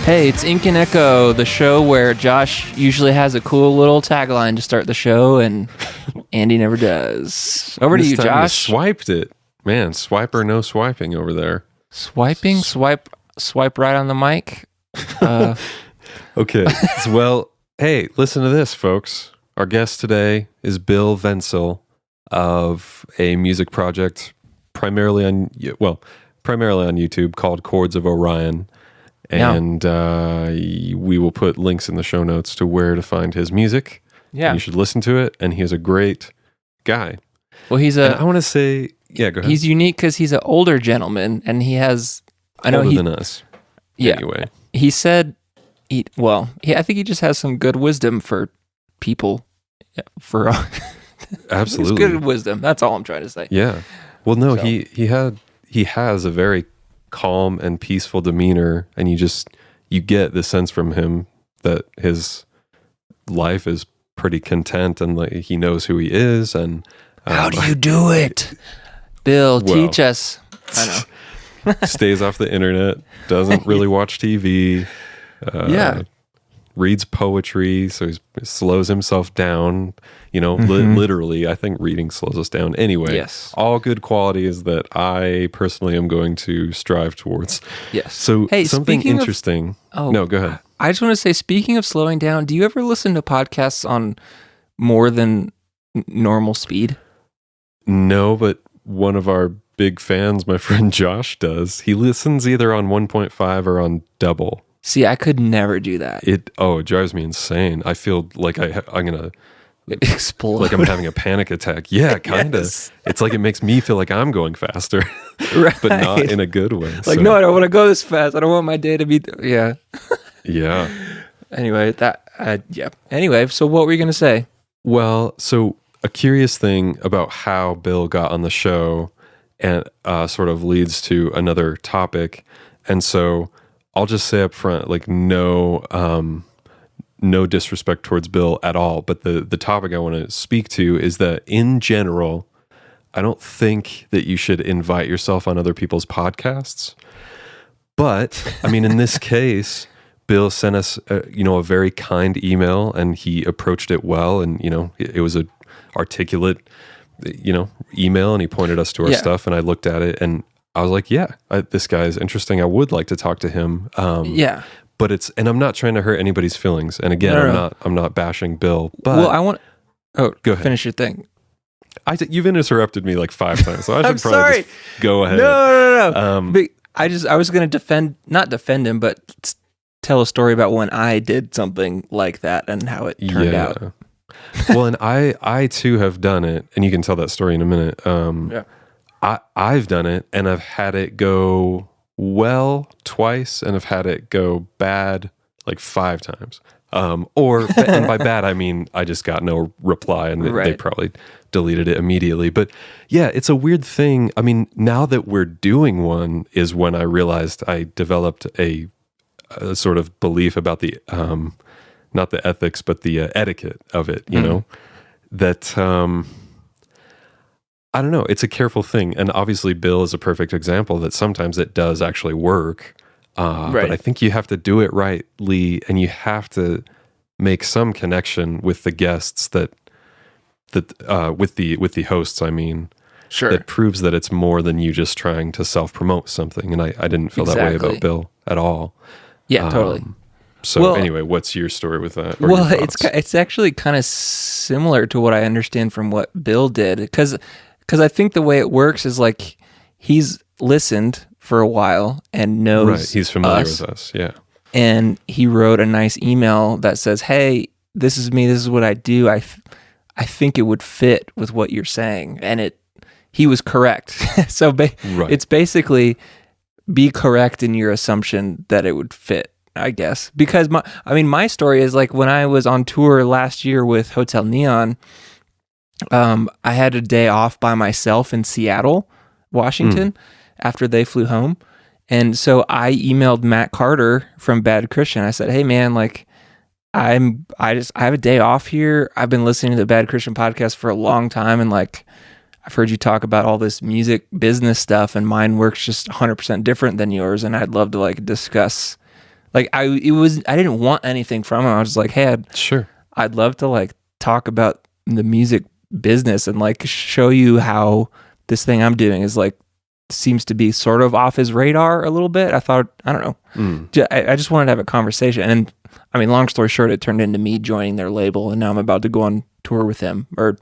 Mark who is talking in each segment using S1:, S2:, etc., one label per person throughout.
S1: Hey, it's Ink and Echo, the show where Josh usually has a cool little tagline to start the show, and Andy never does. Over to you, Josh.
S2: You swiped it. Man, swipe or no swiping over there.
S1: Swiping? Swipe right on the mic?
S2: Okay. Well, hey, listen to this, folks. Our guest today is Bill Vencil of a music project primarily on YouTube called Chords of Orion. And we will put links in the show notes to where to find his music. Yeah. And you should listen to it. And he's a great guy.
S1: Well,
S2: I want to say, yeah, go ahead.
S1: He's unique because he's an older gentleman and he has...
S2: Older than us.
S1: Yeah.
S2: Anyway.
S1: He said, I think he just has some good wisdom for people. For
S2: Absolutely.
S1: It's good wisdom. That's all I'm trying to say.
S2: Yeah. Well, no, so. He has a very calm and peaceful demeanor, and you get the sense from him that his life is pretty content and like he knows who he is. And
S1: how do you do it, Bill? Teach us. I know.
S2: Stays off the internet, doesn't really watch TV. Reads poetry, so he slows himself down. Literally, I think reading slows us down. Anyway,
S1: yes.
S2: All good qualities that I personally am going to strive towards.
S1: Yes.
S2: So something interesting. No, go ahead.
S1: I just want to say, speaking of slowing down, do you ever listen to podcasts on more than normal speed?
S2: No, but one of our big fans, my friend Josh, does. He listens either on 1.5 or on double.
S1: See, I could never do that.
S2: It drives me insane. I feel like I'm gonna
S1: explode.
S2: Like I'm having a panic attack. Yeah, kind of. Yes. It's like it makes me feel like I'm going faster,
S1: right?
S2: But not in a good way.
S1: Like, no, I don't want to go this fast. I don't want my day to be. Yeah.
S2: Yeah.
S1: Anyway, Anyway, so what were you gonna say?
S2: Well, so a curious thing about how Bill got on the show, and sort of leads to another topic, and so. I'll just say up front, like no disrespect towards Bill at all, but the topic I want to speak to is that in general, I don't think that you should invite yourself on other people's podcasts. But I mean, in this case, Bill sent us, a very kind email, and he approached it well, and it was a articulate, email, and he pointed us to our stuff, and I looked at it and. I was like, this guy is interesting. I would like to talk to him. But and I'm not trying to hurt anybody's feelings. And again, I'm not bashing Bill. But
S1: well, I want. Oh,
S2: go ahead.
S1: Finish your thing.
S2: You've interrupted me like 5 times, so I should probably just go ahead.
S1: No. But I was going to not defend him, but tell a story about when I did something like that and how it turned out.
S2: Well, and I too have done it, and you can tell that story in a minute. I've done it, and I've had it go well twice, and I've had it go bad like 5 times. And by bad, I mean I just got no reply, and they probably deleted it immediately. But yeah, it's a weird thing. I mean, now that we're doing one is when I realized I developed a sort of belief about the, not the ethics, but the etiquette of it, that... I don't know. It's a careful thing. And obviously Bill is a perfect example that sometimes it does actually work. But I think you have to do it rightly, and you have to make some connection with the guests with the hosts, I mean.
S1: Sure.
S2: That proves that it's more than you just trying to self-promote something. And I didn't feel that way about Bill at all.
S1: Yeah, totally.
S2: So anyway, what's your story with that?
S1: Well, it's actually kind of similar to what I understand from what Bill did. Because I think the way it works is like he's listened for a while and knows
S2: right. He's familiar with us, yeah.
S1: And he wrote a nice email that says, "Hey, this is me. This is what I do. I think it would fit with what you're saying." And he was correct. So it's basically be correct in your assumption that it would fit, I guess. Because my story is like when I was on tour last year with Hotel Neon. I had a day off by myself in Seattle, Washington, after they flew home. And so I emailed Matt Carter from Bad Christian. I said, "Hey man, like I have a day off here. I've been listening to the Bad Christian podcast for a long time. And like, I've heard you talk about all this music business stuff, and mine works just 100% different than yours. And I'd love to like discuss Like I didn't want anything from him. I was just like, hey, I'd love to like talk about the music business and like show you how this thing I'm doing is like seems to be sort of off his radar a little bit. I thought, I don't know. I just wanted to have a conversation. And I mean, long story short, it turned into me joining their label, and now I'm about to go on tour with him, or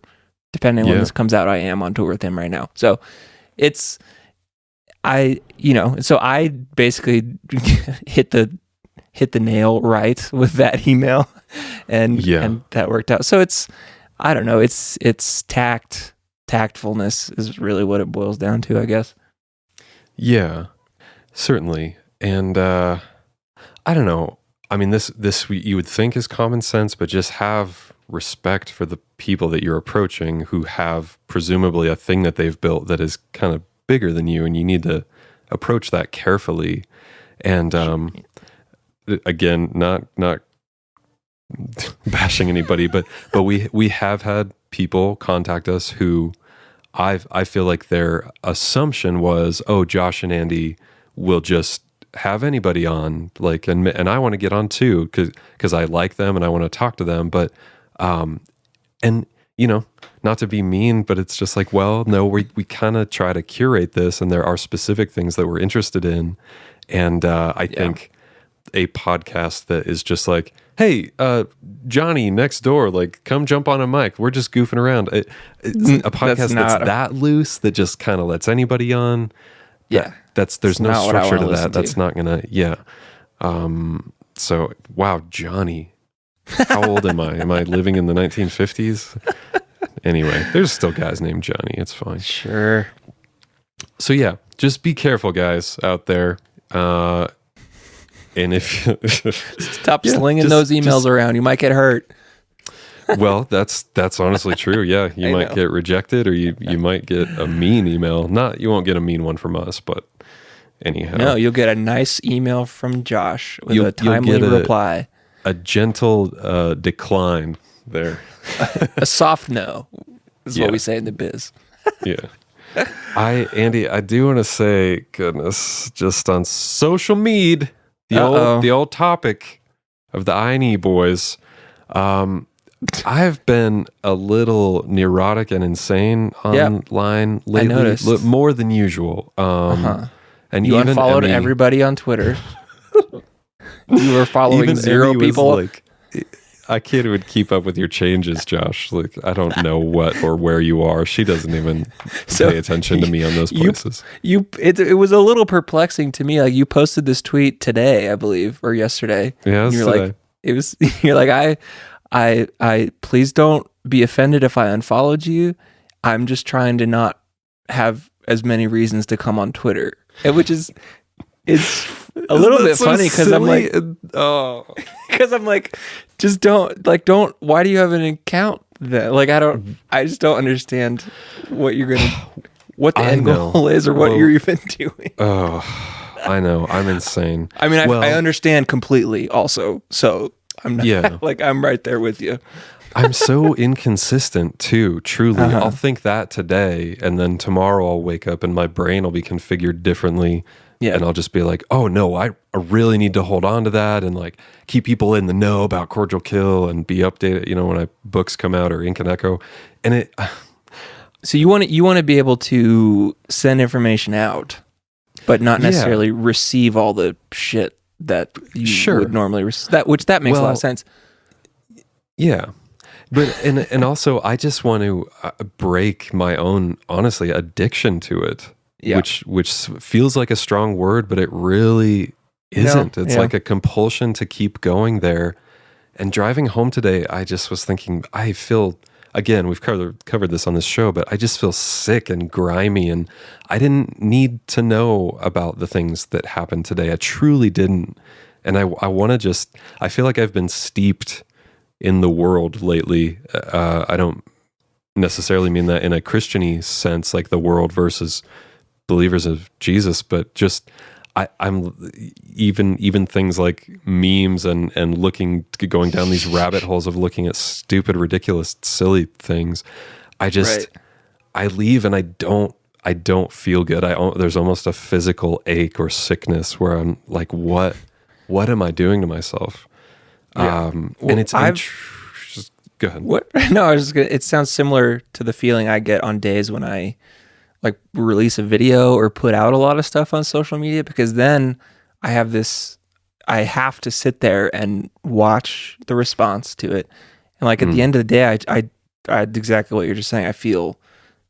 S1: depending on when this comes out, I am on tour with him right now. So I basically hit the nail right with that email, and that worked out. So I don't know, it's tactfulness is really what it boils down to, I guess.
S2: Yeah, certainly. And I don't know. I mean, this you would think is common sense, but just have respect for the people that you're approaching who have presumably a thing that they've built that is kind of bigger than you, and you need to approach that carefully. And again, not bashing anybody, but we have had people contact us who I feel like their assumption was, oh, Josh and Andy will just have anybody on, like, and I want to get on too because I like them and I want to talk to them, but and you know, not to be mean, but it's just like, well, no, we kind of try to curate this, and there are specific things that we're interested in, and I think a podcast that is just like, hey, Johnny next door, like, come jump on a mic, we're just goofing around. A podcast that's that loose, that just kind of lets anybody on. There's no structure to that. That's not gonna. So wow, Johnny, how old am I? Am I living in the 1950s? Anyway, there's still guys named Johnny. It's fine.
S1: Sure.
S2: So yeah, just be careful, guys out there. And if
S1: stop slinging those emails around, you might get hurt.
S2: Well, that's honestly true. Yeah, you might get rejected, or you might get a mean email. You won't get a mean one from us, but anyhow.
S1: No, you'll get a nice email from Josh with a timely reply.
S2: A gentle decline there.
S1: A soft no is what we say in the biz.
S2: Yeah. Andy, I do want to say, goodness, just on social media, the old topic of the I&E boys, I've been a little neurotic and insane online lately. I noticed. More than usual. And
S1: you unfollowed everybody on Twitter. You were following 0 people.
S2: Like, I can't even keep up with your changes, Josh. Like, I don't know what or where you are. She doesn't even pay attention to me on those places.
S1: It was a little perplexing to me. Like, you posted this tweet today, I believe, or yesterday.
S2: Yeah,
S1: you're like, you're like, I please don't be offended if I unfollowed you. I'm just trying to not have as many reasons to come on Twitter, which is it's a little bit funny because I'm like, because I'm like, just don't. Why do you have an account then? Like, I just don't understand what you're gonna, what the end goal is, or what you're even doing.
S2: Oh, I know, I'm insane.
S1: I mean, I understand completely. Also, so I'm not like, I'm right there with you.
S2: I'm so inconsistent too, truly. I'll think that today, and then tomorrow I'll wake up and my brain will be configured differently. Yeah. And I'll just be like, oh no, I really need to hold on to that and like keep people in the know about Cordial Kill and be updated, you know, when books come out or Ink and Echo. And
S1: so you want to be able to send information out, but not necessarily receive all the shit that you would normally receive. That makes a lot of sense.
S2: Yeah. But and also I just want to break my own, honestly, addiction to it. Yeah. Which feels like a strong word, but it really isn't. It's like a compulsion to keep going there. And driving home today, I just was thinking, I feel, again, we've covered this on this show, but I just feel sick and grimy, and I didn't need to know about the things that happened today. I truly didn't. And I want to I feel like I've been steeped in the world lately. I don't necessarily mean that in a Christian-y sense, like the world versus believers of Jesus, but just I'm even things like memes and going down these rabbit holes of looking at stupid, ridiculous, silly things. I leave and I don't feel good. There's almost a physical ache or sickness where I'm like, what what am I doing to myself?
S1: Yeah.
S2: And it's just go ahead.
S1: What? No, I was just gonna, it sounds similar to the feeling I get on days when I like release a video or put out a lot of stuff on social media, because then I have to sit there and watch the response to it. And like at the end of the day, I exactly what you're just saying. I feel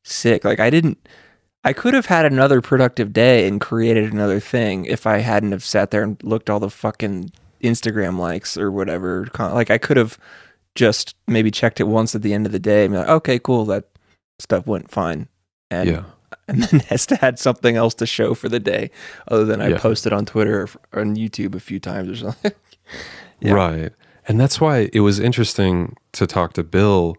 S1: sick. Like I could have had another productive day and created another thing if I hadn't have sat there and looked all the fucking Instagram likes or whatever. Like I could have just maybe checked it once at the end of the day and be like, okay, cool, that stuff went fine. And then has to had something else to show for the day other than I posted on Twitter or on YouTube a few times or something.
S2: Right. And that's why it was interesting to talk to Bill,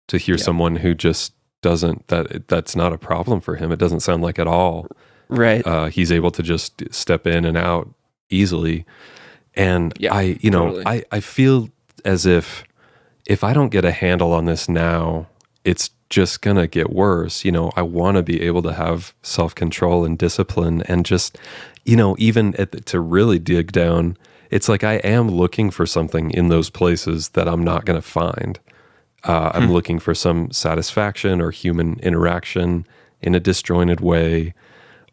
S2: to hear someone who just doesn't, that's not a problem for him. It doesn't sound like at all.
S1: Right.
S2: He's able to just step in and out easily. And I feel as if I don't get a handle on this now, it's just going to get worse. I want to be able to have self-control and discipline and just, even to really dig down, it's like I am looking for something in those places that I'm not going to find. I'm looking for some satisfaction or human interaction in a disjointed way,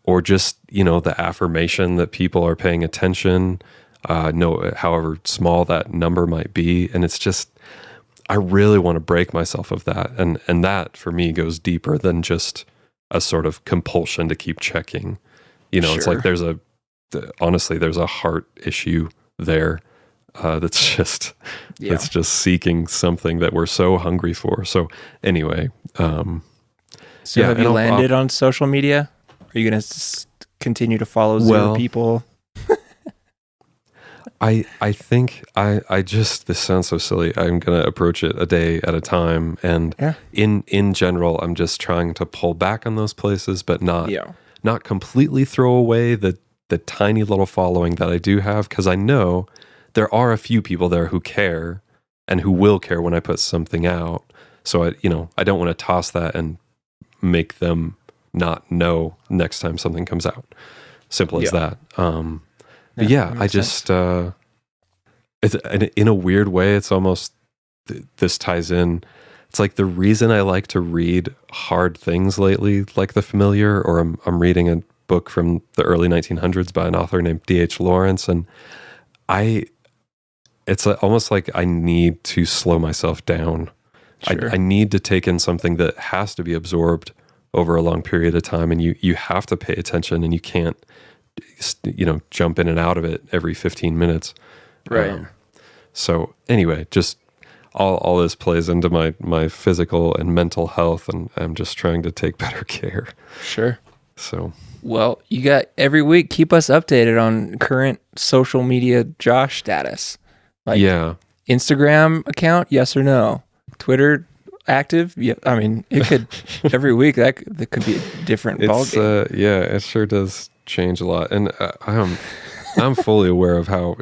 S2: or just, the affirmation that people are paying attention, however small that number might be. And it's just, I really want to break myself of that. And that for me goes deeper than just a sort of compulsion to keep checking. It's like honestly, there's a heart issue there. That's just seeking something that we're so hungry for. So anyway,
S1: so have you landed on social media? Are you going to continue to follow zero people?
S2: I think I just, this sounds so silly. I'm going to approach it a day at a time. And in general, I'm just trying to pull back on those places, but not completely throw away the tiny little following that I do have. 'Cause I know there are a few people there who care and who will care when I put something out. So I don't want to toss that and make them not know next time something comes out. Simple as that. But I just, it's in a weird way, it's almost, this ties in. It's like the reason I like to read hard things lately, like The Familiar, or I'm reading a book from the early 1900s by an author named D.H. Lawrence. And it's almost like I need to slow myself down. Sure. I need to take in something that has to be absorbed over a long period of time. And you have to pay attention, and you can't, jump in and out of it every 15 minutes.
S1: Right.
S2: So anyway, just all this plays into my physical and mental health, and I'm just trying to take better care.
S1: Sure.
S2: So,
S1: well, you got every week, keep us updated on current social media Josh status. Like Instagram account, yes or no? Twitter active? Yeah. I mean, it could every week that could be a different ballgame.
S2: It sure does change a lot, and I'm fully aware of how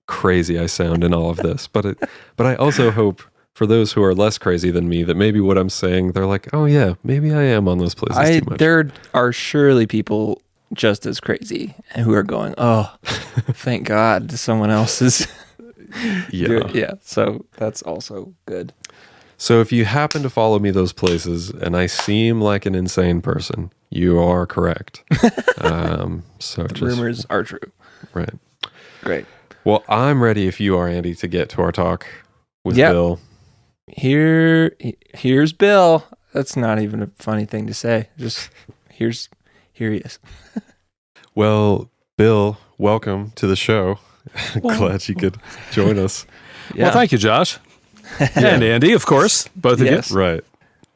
S2: crazy I sound in all of this, but I also hope for those who are less crazy than me that maybe what I'm saying, they're like, oh yeah, maybe I am on those places too much.
S1: There are surely people just as crazy who are going, oh, thank God someone else is so that's also good.
S2: So if you happen to follow me those places and I seem like an insane person, you are correct.
S1: Rumors are true.
S2: Right.
S1: Great.
S2: Well, I'm ready if you are, Andy, to get to our talk with Bill.
S1: Here's Bill. That's not even a funny thing to say. Just here he is.
S2: Well, Bill, welcome to the show. Glad you could join us.
S3: Well, thank you, Josh. And Andy, of course, both of you.
S2: Right.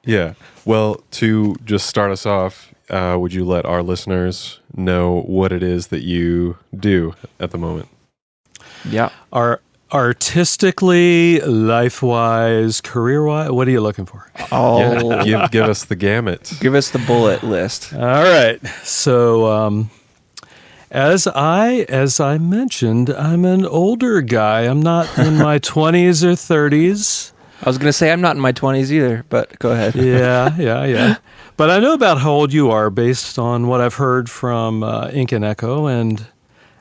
S2: Yeah. Well, to just start us off, would you let our listeners know what it is that you do at the moment?
S1: Yeah.
S3: Artistically, life-wise, career-wise, what are you looking for?
S2: Give us the gamut.
S1: Give us the bullet list.
S3: All right. So, as I mentioned, I'm an older guy. I'm not in my 20s or 30s.
S1: I was going to say I'm not in my 20s either, but go ahead.
S3: Yeah. But I know about how old you are based on what I've heard from Ink and Echo, and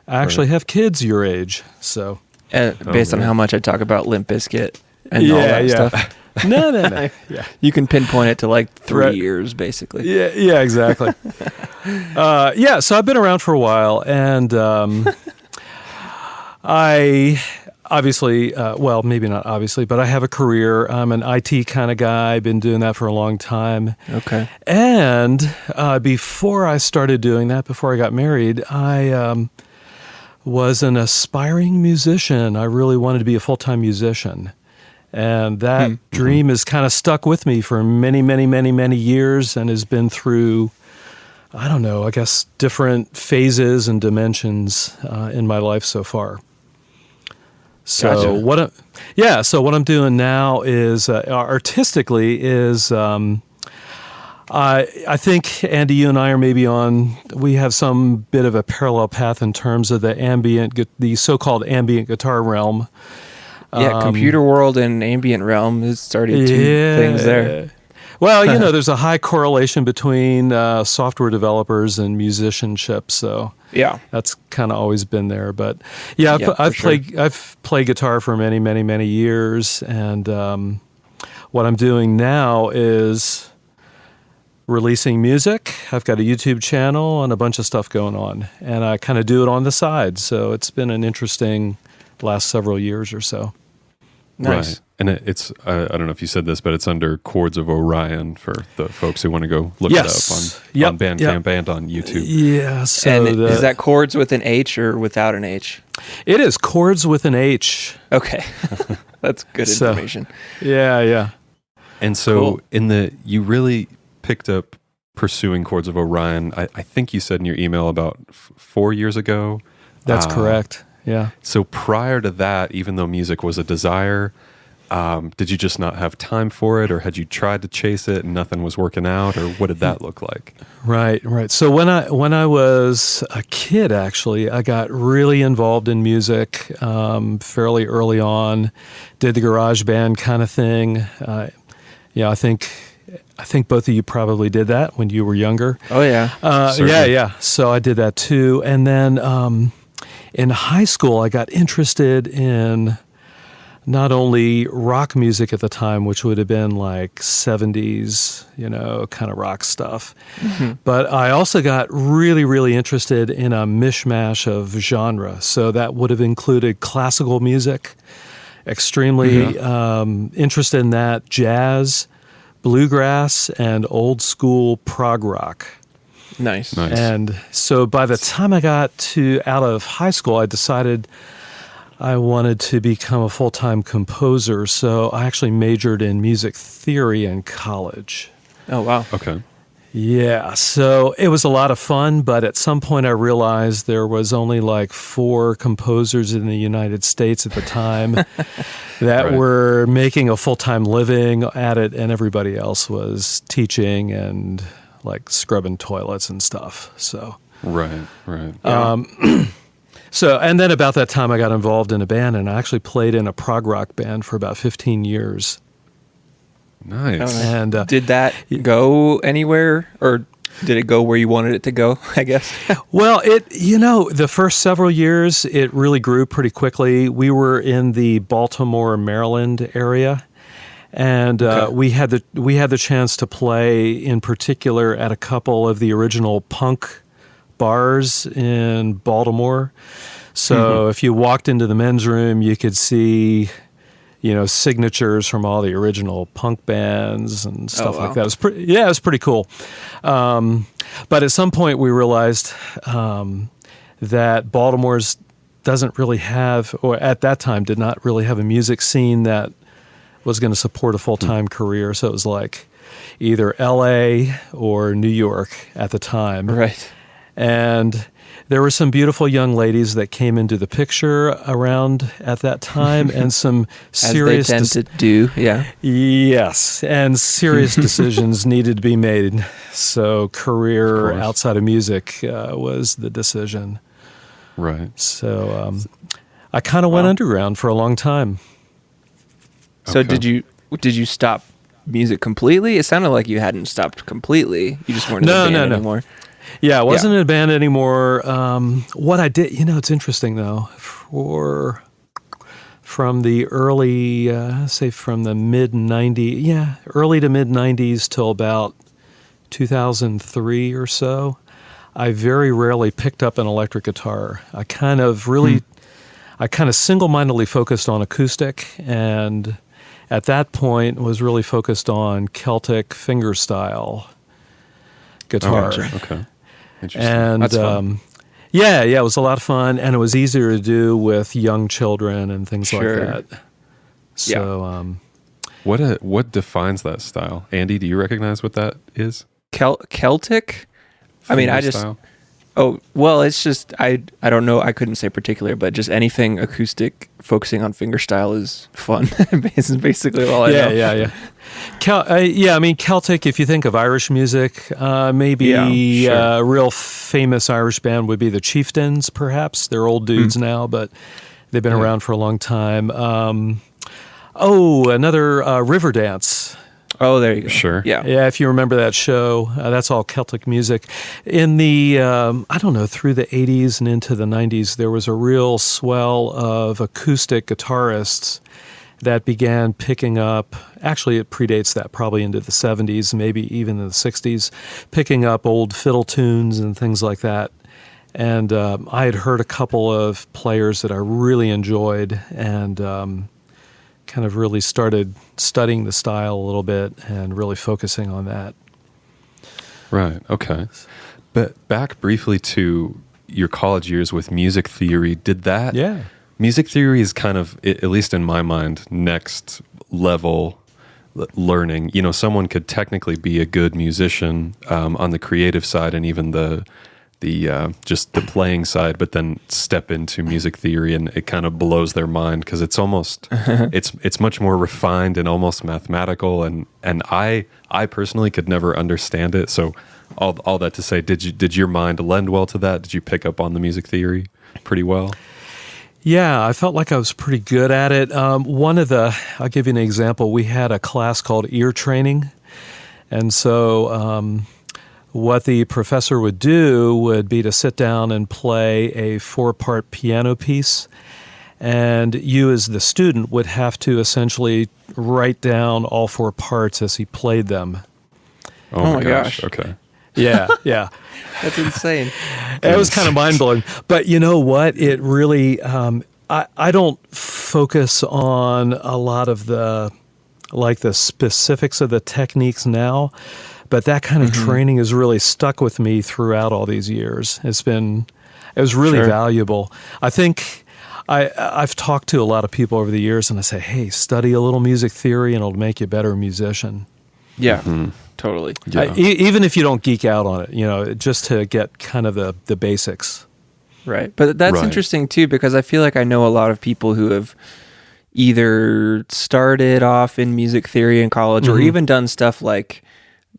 S3: I actually have kids your age, so.
S1: Based on how much I talk about Limp Bizkit and all that stuff.
S3: No.
S1: Yeah. You can pinpoint it to like 3 years, basically.
S3: Yeah, exactly. So I've been around for a while, and I obviously, well, maybe not obviously, but I have a career. I'm an IT kind of guy. I've been doing that for a long time.
S1: Okay.
S3: And before I started doing that, before I got married, I was an aspiring musician. I really wanted to be a full-time musician. And that dream has kind of stuck with me for many, many, many, many years and has been through, I don't know, I guess different phases and dimensions in my life so far. So
S1: gotcha.
S3: what I'm doing now is artistically is I think Andy, you and I are maybe we have some bit of a parallel path in terms of the so-called ambient guitar realm.
S1: Yeah, computer world and ambient realm is starting two things there.
S3: Well, there's a high correlation between software developers and musicianship, so
S1: yeah,
S3: that's kind of always been there. But yeah, I've played guitar for many, many, many years, and what I'm doing now is releasing music. I've got a YouTube channel and a bunch of stuff going on, and I kind of do it on the side. So it's been an interesting last several years or so.
S1: Nice.
S2: Right. And it's, I don't know if you said this, but it's under Chords of Orion for the folks who want to go look it up on Bandcamp and on YouTube.
S3: Yeah. So
S1: and is that chords with an H or without an H?
S3: It is chords with an H.
S1: Okay. That's good information.
S3: Yeah.
S2: And so
S1: cool.
S2: You really picked up pursuing Chords of Orion, I think you said in your email about 4 years ago.
S3: That's correct. Yeah.
S2: So prior to that, even though music was a desire, did you just not have time for it, or had you tried to chase it and nothing was working out, or what did that look like?
S3: Right. So when I was a kid, actually, I got really involved in music fairly early on. Did the garage band kind of thing. I think both of you probably did that when you were younger.
S1: Oh yeah.
S3: Yeah. So I did that too, and then. In high school, I got interested in not only rock music at the time, which would have been like 70s, kind of rock stuff, but I also got really, really interested in a mishmash of genre. So that would have included classical music, extremely interested in that, jazz, bluegrass, and old school prog rock.
S1: Nice.
S3: And so by the time I got out of high school, I decided I wanted to become a full-time composer. So I actually majored in music theory in college.
S1: Oh, wow.
S2: Okay.
S3: Yeah. So it was a lot of fun, but at some point I realized there was only like 4 composers in the United States at the time that were making a full-time living at it, and everybody else was teaching and like scrubbing toilets and stuff. So
S2: right.
S3: So and then about that time I got involved in a band, and I actually played in a prog rock band for about 15 years.
S2: Nice.
S3: And
S1: did that go anywhere, or did it go where you wanted it to go, I guess?
S3: Well, the first several years it really grew pretty quickly. We were in the Baltimore, Maryland area. And we had the chance to play, in particular, at a couple of the original punk bars in Baltimore. So if you walked into the men's room, you could see, signatures from all the original punk bands and stuff like that. It was pretty cool. But at some point, we realized that Baltimore's doesn't really have, or at that time did not really have a music scene that was going to support a full-time career. So it was like either LA or New York at the time.
S1: Right.
S3: And there were some beautiful young ladies that came into the picture around at that time, and some serious...
S1: As they tend to do, yeah.
S3: Yes, and serious decisions needed to be made. So career outside of music was the decision.
S2: Right.
S3: So I kind of went underground for a long time.
S1: So did you stop music completely? It sounded like you hadn't stopped completely. You just weren't in the band anymore.
S3: Yeah, I wasn't in a band anymore. What I did, it's interesting though. From the early, say from the mid '90s, early to mid '90s till about 2003 or so, I very rarely picked up an electric guitar. I kind of single-mindedly focused on acoustic, and at that point was really focused on Celtic fingerstyle guitar.
S2: Oh, okay. Interesting.
S3: And
S2: that's fun.
S3: it was a lot of fun, and it was easier to do with young children and things like that. So,
S2: what defines that style? Andy, do you recognize what that is?
S1: Celtic? I mean, it's just I don't know. I couldn't say particular, but just anything acoustic focusing on fingerstyle is fun. This is basically all I know.
S3: Yeah. I mean, Celtic, if you think of Irish music, maybe a real famous Irish band would be the Chieftains, perhaps. They're old dudes now, but they've been around for a long time. Another Riverdance.
S1: Oh, there you go.
S2: Sure.
S3: Yeah, if you remember that show, that's all Celtic music. In the, through the 80s and into the 90s, there was a real swell of acoustic guitarists that began picking up, actually it predates that, probably into the 70s, maybe even in the 60s, picking up old fiddle tunes and things like that. And I had heard a couple of players that I really enjoyed, and kind of really started studying the style a little bit and really focusing on that.
S2: Right, okay. But back briefly to your college years with music theory, did that...
S3: Yeah.
S2: Music theory is kind of, at least in my mind, next level learning. Someone could technically be a good musician on the creative side and even the just the playing side, but then step into music theory and it kind of blows their mind because it's almost it's much more refined and almost mathematical, and I personally could never understand it. So all that to say, did your mind lend well to that? Did you pick up on the music theory pretty well?
S3: Yeah, I felt like I was pretty good at it. I'll give you an example. We had a class called ear training, and so what the professor would do would be to sit down and play a 4-part piano piece, and you as the student would have to essentially write down all 4 parts as he played them.
S2: Oh my gosh. Okay.
S3: Yeah.
S1: That's insane.
S3: It was kind of mind-blowing. But you know what? It really, I don't focus on a lot of the specifics of the techniques now, but that kind of training has really stuck with me throughout all these years. It was really valuable. I think I've talked to a lot of people over the years, and I say, hey, study a little music theory and it'll make you a better musician.
S1: Yeah, totally.
S3: Yeah. Even if you don't geek out on it, just to get kind of the basics.
S1: Right. But that's interesting too, because I feel like I know a lot of people who have either started off in music theory in college or even done stuff like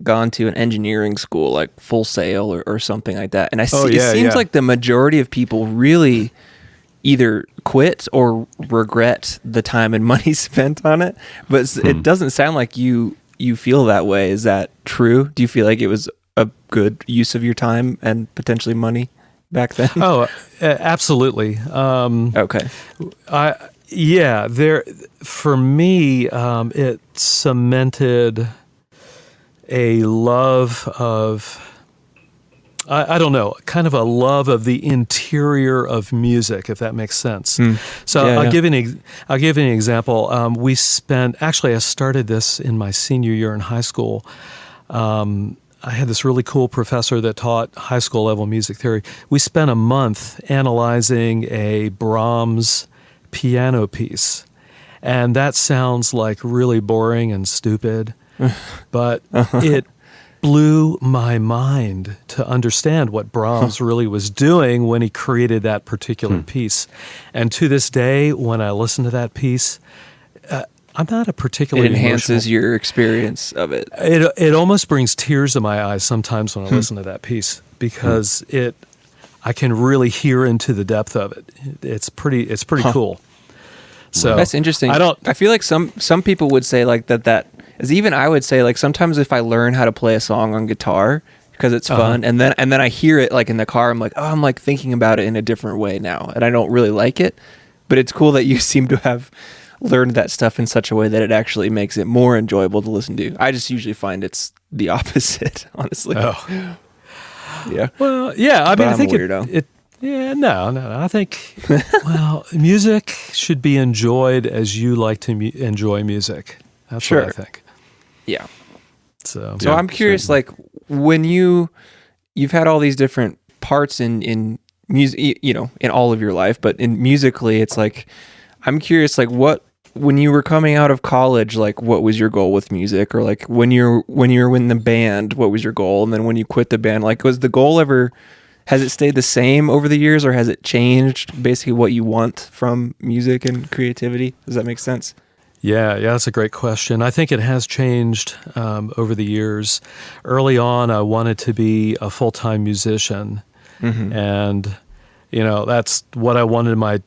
S1: gone to an engineering school like Full Sail or something like that. And it seems like the majority of people really either quit or regret the time and money spent on it. But it doesn't sound like you feel that way. Is that true? Do you feel like it was a good use of your time and potentially money back then?
S3: Oh, absolutely.
S1: Okay.
S3: For me, it cemented a love of, I don't know, kind of a love of the interior of music, if that makes sense. So I'll give you an example. I started this in my senior year in high school. I had this really cool professor that taught high school level music theory. We spent a month analyzing a Brahms piano piece. And that sounds like really boring and stupid, but it blew my mind to understand what Brahms really was doing when he created that particular piece. And to this day, when I listen to that piece, I'm not a particularly
S1: It enhances your experience of it.
S3: It almost brings tears to my eyes sometimes when I listen to that piece, because I can really hear into the depth of it. It's pretty cool. So
S1: that's interesting. I feel like some people would say like that as even I would say, like, sometimes if I learn how to play a song on guitar, because it's fun. And then I hear it like in the car. I'm like, oh, I'm like thinking about it in a different way now, and I don't really like it. But it's cool that you seem to have learned that stuff in such a way that it actually makes it more enjoyable to listen to. I just usually find it's the opposite, honestly.
S3: Oh,
S1: yeah.
S3: Well, yeah. I mean, I think
S1: I'm a weirdo.
S3: No. I think, well, music should be enjoyed as you like to enjoy music. That's what I think.
S1: Yeah.
S3: So
S1: I'm curious, like, when you've had all these different parts in music, you know, in all of your life, but in musically, it's like, I'm curious, like, when you were coming out of college, like, what was your goal with music? Or like when you were in the band, what was your goal? And then when you quit the band, like, was the goal ever, has it stayed the same over the years, or has it changed basically what you want from music and creativity? Does that make sense?
S3: Yeah, that's a great question. I think it has changed over the years. Early on, I wanted to be a full-time musician, and you know, that's what I wanted my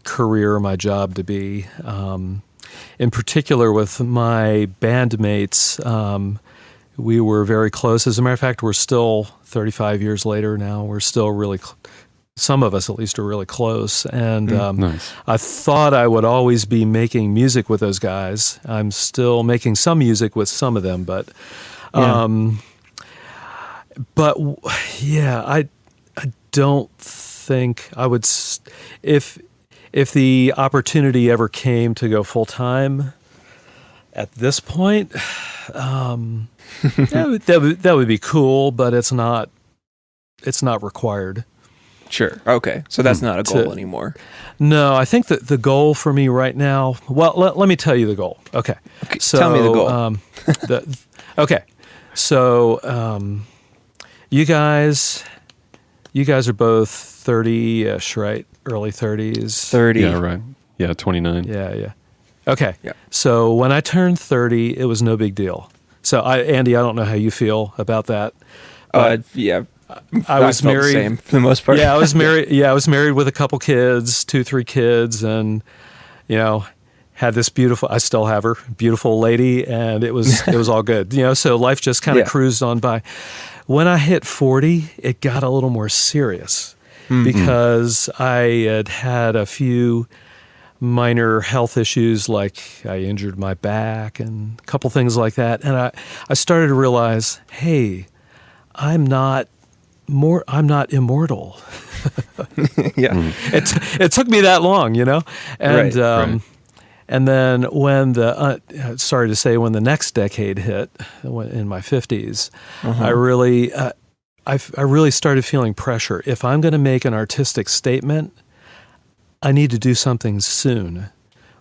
S3: career, my job to be. In particular, with my bandmates, we were very close. As a matter of fact, we're still 35 years later now. We're still really, some of us at least are really close. And
S2: nice.
S3: I thought I would always be making music with those guys. I'm still making some music with some of them, but yeah, I don't think I would, if the opportunity ever came to go full time at this point, that would be cool, but it's not required.
S1: Sure. Okay. So that's not a goal anymore.
S3: No, I think that the goal for me right now, well, let me tell you the goal. Okay. So,
S1: tell me the goal.
S3: Okay. So, you guys are both 30-ish, right? Early 30s.
S1: 30.
S2: Yeah, right. Yeah, 29.
S3: Yeah. Okay.
S1: Yeah.
S3: So when I turned 30, it was no big deal. So Andy, I don't know how you feel about that.
S1: Yeah.
S3: I was married
S1: the same for the most part.
S3: Yeah, I was married. Yeah, I was married with a couple kids, 2-3 kids, and you know, had this I still have her, beautiful lady, and it was all good. You know, so life just kind of cruised on by. When I hit 40, it got a little more serious because I had a few minor health issues, like I injured my back and a couple things like that, and I started to realize, hey, I'm not immortal.
S1: Yeah.
S3: It took me that long, you know? And
S2: right.
S3: And then when when the next decade hit, in my 50s, I really started feeling pressure. If I'm going to make an artistic statement, I need to do something soon,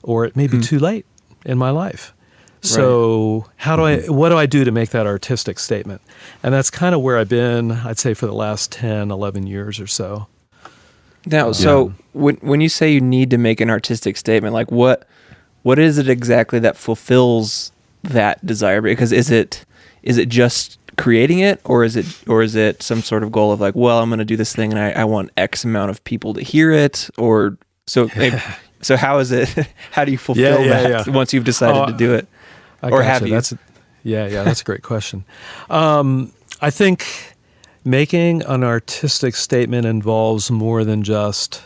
S3: or it may be too late in my life. So what do I do to make that artistic statement? And that's kind of where I've been, I'd say, for the last 10, 11 years or so.
S1: Now, so when you say you need to make an artistic statement, like what is it exactly that fulfills that desire? Because is it just creating it, or is it some sort of goal of like, well, I'm going to do this thing and I want X amount of people to hear it, or so how is it? How do you fulfill that once you've decided to do it? Or have you?
S3: That's a great question. I think making an artistic statement involves more than just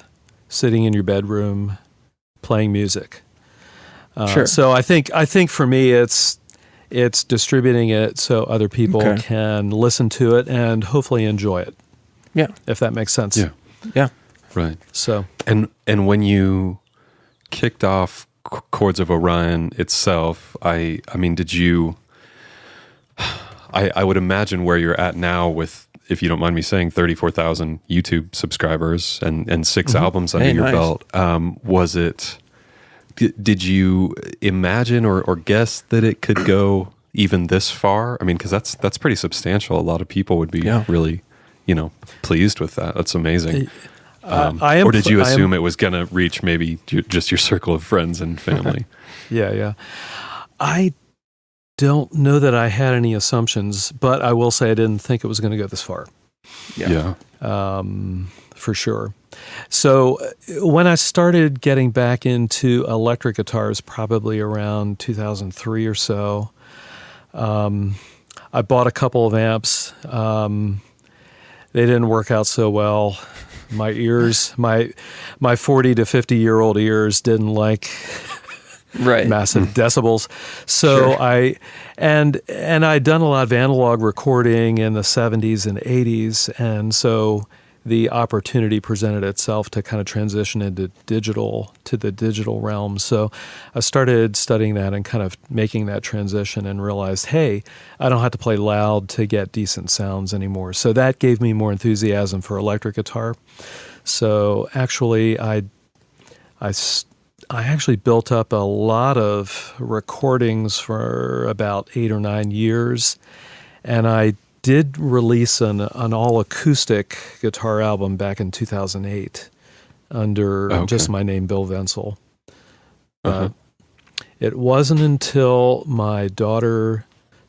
S3: sitting in your bedroom playing music.
S1: Sure.
S3: So I think for me it's distributing it so other people can listen to it and hopefully enjoy it.
S1: Yeah,
S3: if that makes sense.
S1: Yeah.
S2: Right.
S3: So
S2: and when you kicked off Chords of Orion itself, I mean, did you? I would imagine where you're at now with, if you don't mind me saying, 34,000 YouTube subscribers and 6 albums under your belt. Was it? Did you imagine or guess that it could go even this far? I mean, because that's pretty substantial. A lot of people would be really, pleased with that. That's amazing. Or did you assume it was going to reach maybe just your circle of friends and family?
S3: Yeah. I don't know that I had any assumptions, but I will say I didn't think it was going to go this far.
S2: Yeah.
S3: For sure. So when I started getting back into electric guitars, probably around 2003 or so, I bought a couple of amps. They didn't work out so well. My ears, my 40 to 50-year-old ears didn't like massive decibels. So
S1: Sure.
S3: I'd done a lot of analog recording in the 70s and 80s, and so the opportunity presented itself to kind of transition into the digital realm. So I started studying that and kind of making that transition and realized, hey, I don't have to play loud to get decent sounds anymore. So that gave me more enthusiasm for electric guitar. So actually, I actually built up a lot of recordings for about 8 or 9 years, and I did release an all-acoustic guitar album back in 2008 under just my name, Bill Vencil. It wasn't until my daughter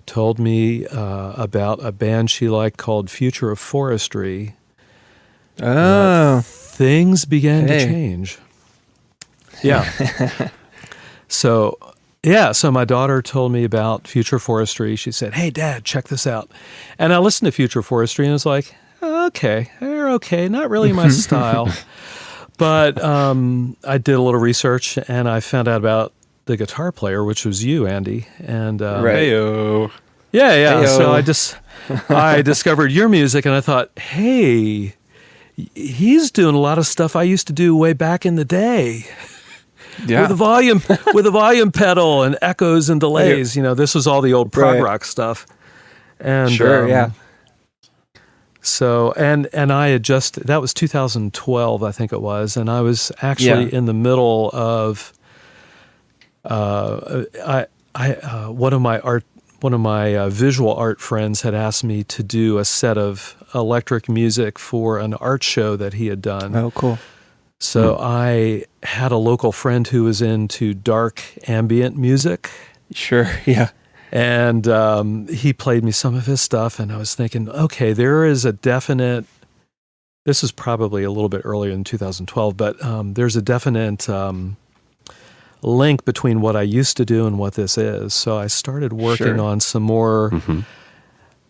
S3: told me about a band she liked called Future of Forestry that things began to change. Yeah. So my daughter told me about Future Forestry. She said, hey, Dad, check this out. And I listened to Future Forestry and I was like, okay, they're okay. Not really my style. But I did a little research and I found out about the guitar player, which was you, Andy. And
S2: Heyo.
S3: Yeah.
S1: Heyo.
S3: So I discovered your music and I thought, hey, he's doing a lot of stuff I used to do way back in the day.
S1: Yeah.
S3: With a volume pedal and echoes and delays. This was all the old prog rock stuff. And
S1: sure,
S3: So and I had that was 2012, I think it was, and I was actually in the middle of one of my visual art friends had asked me to do a set of electric music for an art show that he had done.
S1: Oh, cool.
S3: So I had a local friend who was into dark ambient music.
S1: Sure, yeah.
S3: And he played me some of his stuff, and I was thinking, okay, there is a definite, this is probably a little bit earlier than 2012, but there's a definite link between what I used to do and what this is. So I started working on some more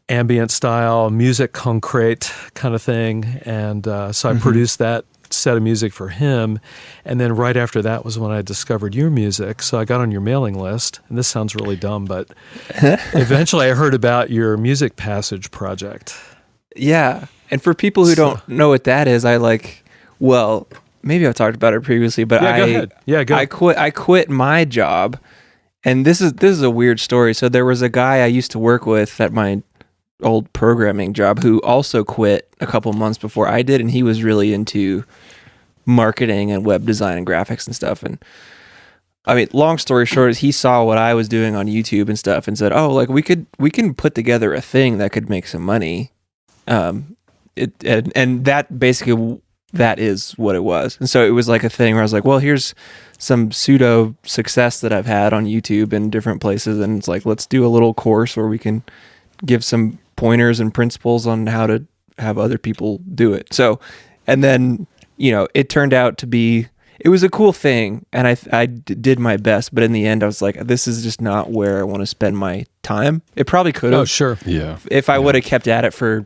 S3: ambient style, music concrete kind of thing, and so I produced that set of music for him, and then right after that was when I discovered your music. So I got on your mailing list, and this sounds really dumb, but eventually I heard about your Music Passage project.
S1: Yeah, and for people who don't know what that is, maybe I've talked about it previously, but
S3: go ahead. Yeah, go.
S1: I quit my job, and this is a weird story. So there was a guy I used to work with at my old programming job who also quit a couple months before I did, and he was really into marketing and web design and graphics and stuff. And I mean, long story short is he saw what I was doing on YouTube and stuff and said, oh, like we can put together a thing that could make some money. And that basically, that is what it was. And so it was like a thing where I was like, well, here's some pseudo success that I've had on YouTube and different places. And it's like, let's do a little course where we can give some pointers and principles on how to have other people do it. So, and then, it turned out to be, it was a cool thing, and I did my best, but in the end I was like, this is just not where I want to spend my time. It probably could have.
S3: Oh, sure.
S2: Yeah.
S1: If I would have kept at it for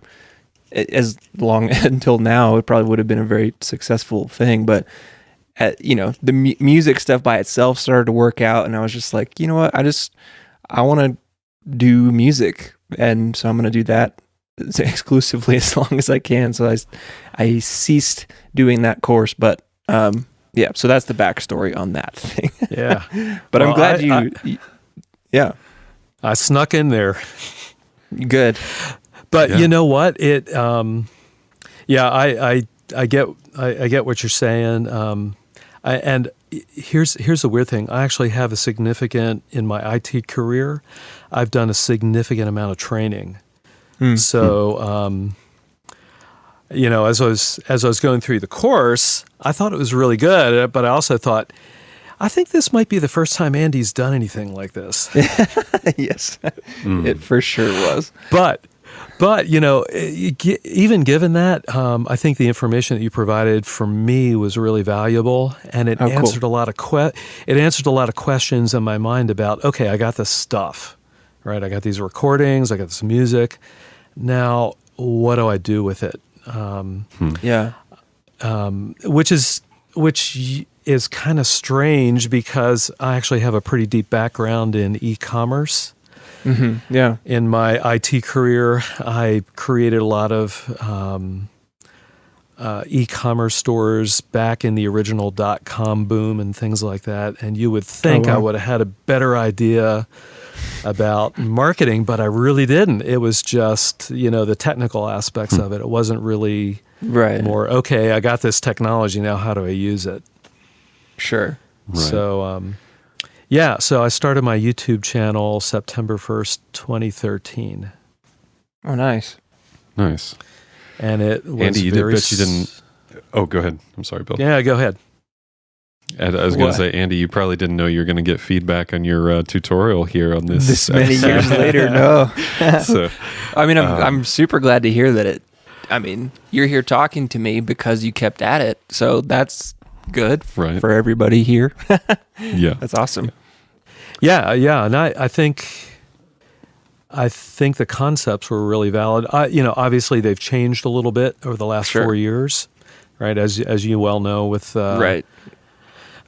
S1: as long until now, it probably would have been a very successful thing, but the music stuff by itself started to work out, and I was just like, you know what, I want to do music, and so I'm going to do that exclusively as long as I can. So I ceased doing that course, but so that's the backstory on that thing.
S3: Yeah.
S1: But I'm glad
S3: I snuck in there.
S1: Good.
S3: But you know what? It I get what you're saying. And here's the weird thing. I actually have a significant, in my IT career, I've done a significant amount of training. So, as I was going through the course, I thought it was really good, but I also thought, I think this might be the first time Andy's done anything like this.
S1: Yes, it for sure was.
S3: But even given that, I think the information that you provided for me was really valuable, and it answered a lot of questions in my mind about, okay, I got this stuff, right? I got these recordings, I got this music. Now, what do I do with it? Which is kind of strange because I actually have a pretty deep background in e-commerce.
S1: Mm-hmm. Yeah.
S3: In my IT career, I created a lot of e-commerce stores back in the original .com boom and things like that. And you would think I would have had a better idea about marketing, but I really didn't. It was just, the technical aspects of it. It wasn't really more, okay, I got this technology, now how do I use it?
S1: Sure.
S3: Right. So, so I started my YouTube channel September 1st, 2013.
S1: Oh, nice.
S2: Nice.
S3: And it was
S2: Andy, you didn't... Oh, go ahead. I'm sorry, Bill.
S3: Yeah, go ahead.
S2: And I was going to say, Andy, you probably didn't know you were going to get feedback on your tutorial here on this.
S1: This many years later, no. So, I mean, I'm super glad to hear that you're here talking to me because you kept at it. So that's good for everybody here.
S2: Yeah.
S1: That's awesome.
S3: Yeah. And I think the concepts were really valid. Obviously they've changed a little bit over the last 4 years, right? As you well know, with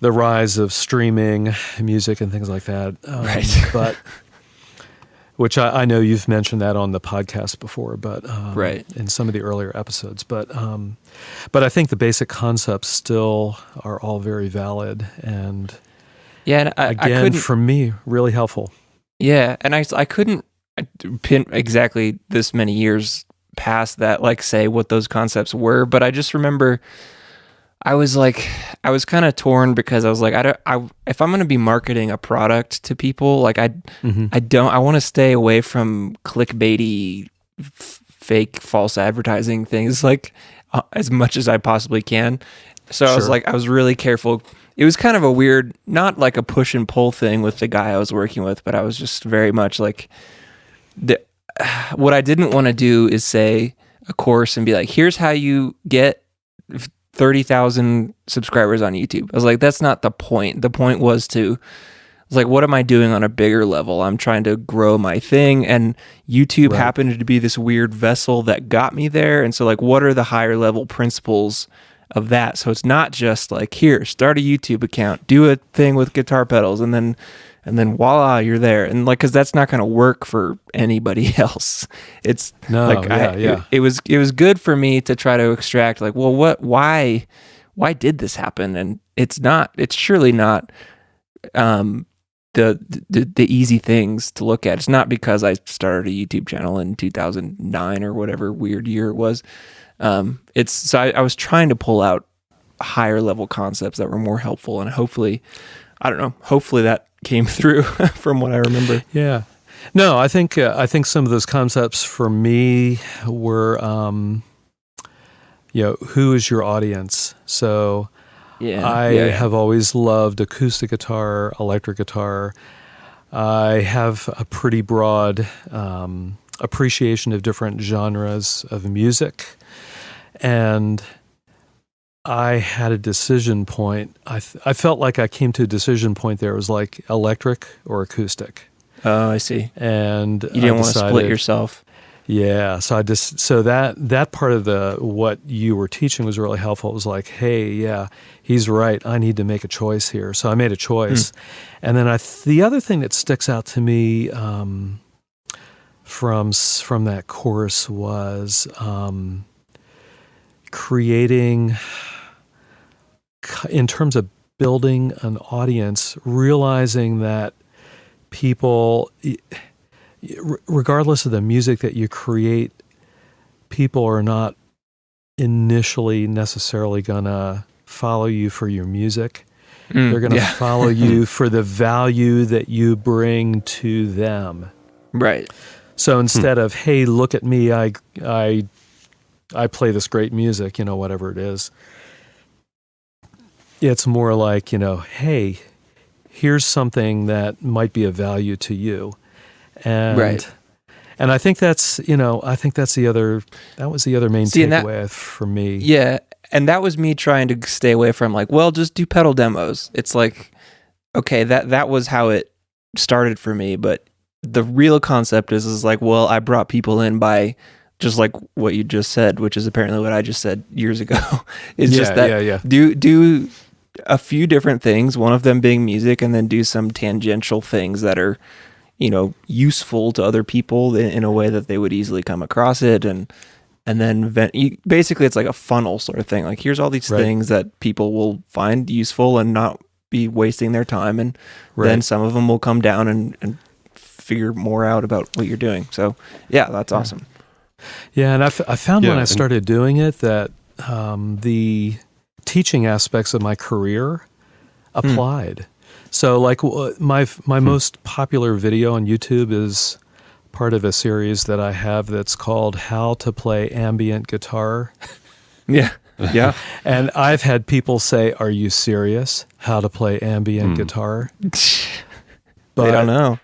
S3: the rise of streaming music and things like that. But which I know you've mentioned that on the podcast before, but in some of the earlier episodes. But I think the basic concepts still are all very valid, and again, for me, really helpful.
S1: Yeah, and I couldn't pin exactly this many years past that, like say what those concepts were, but I just remember I was kind of torn because I was like, if I'm going to be marketing a product to people, like I want to stay away from clickbaity, fake, false advertising things, like as much as I possibly can. So I was really careful. It was kind of a weird, not like a push and pull thing with the guy I was working with, but I was just very much like, what I didn't want to do is say a course and be like, here's how you get 30,000 subscribers on YouTube. I was like, that's not the point. The point was what am I doing on a bigger level? I'm trying to grow my thing, and YouTube happened to be this weird vessel that got me there. And so like, what are the higher level principles of that? So it's not just like, here, start a YouTube account, do a thing with guitar pedals, and then voila, you're there. And like, cause that's not going to work for anybody else. It's it was good for me to try to extract like, well, why did this happen? And it's surely not, the easy things to look at. It's not because I started a YouTube channel in 2009 or whatever weird year it was. I was trying to pull out higher level concepts that were more helpful, and hopefully that came through from what I remember.
S3: Yeah. No, I think some of those concepts for me were, who is your audience? So I have always loved acoustic guitar, electric guitar. I have a pretty broad appreciation of different genres of music. And I had a decision point. I felt like I came to a decision point there. It was like electric or acoustic.
S1: Oh, I see.
S3: And
S1: you didn't want to split yourself.
S3: Yeah. So that part of what you were teaching was really helpful. It was like, hey, yeah, he's right. I need to make a choice here. So I made a choice. And then the other thing that sticks out to me from that course was creating, in terms of building an audience, realizing that people, regardless of the music that you create, people are not initially necessarily going to follow you for your music. They're going to follow you for the value that you bring to them.
S1: Right.
S3: So instead of, hey, look at me, I play this great music, whatever it is. It's more like, hey, here's something that might be of value to you. And and I think that's the other main takeaway for me.
S1: Yeah. And that was me trying to stay away from like, well, just do pedal demos. It's like, okay, that was how it started for me, but the real concept is like, well, I brought people in by just like what you just said, which is apparently what I just said years ago. It's just that do a few different things, one of them being music, and then do some tangential things that are, useful to other people in a way that they would easily come across it. And then basically it's like a funnel sort of thing. Like, here's all these things that people will find useful and not be wasting their time. And then some of them will come down and figure more out about what you're doing. So yeah, that's awesome.
S3: Yeah, and I found when I started doing it that the teaching aspects of my career applied. So like my most popular video on YouTube is part of a series that I have that's called How to Play Ambient Guitar.
S1: Yeah. Yeah.
S3: And I've had people say, "Are you serious? How to play ambient guitar?" But
S1: they don't know.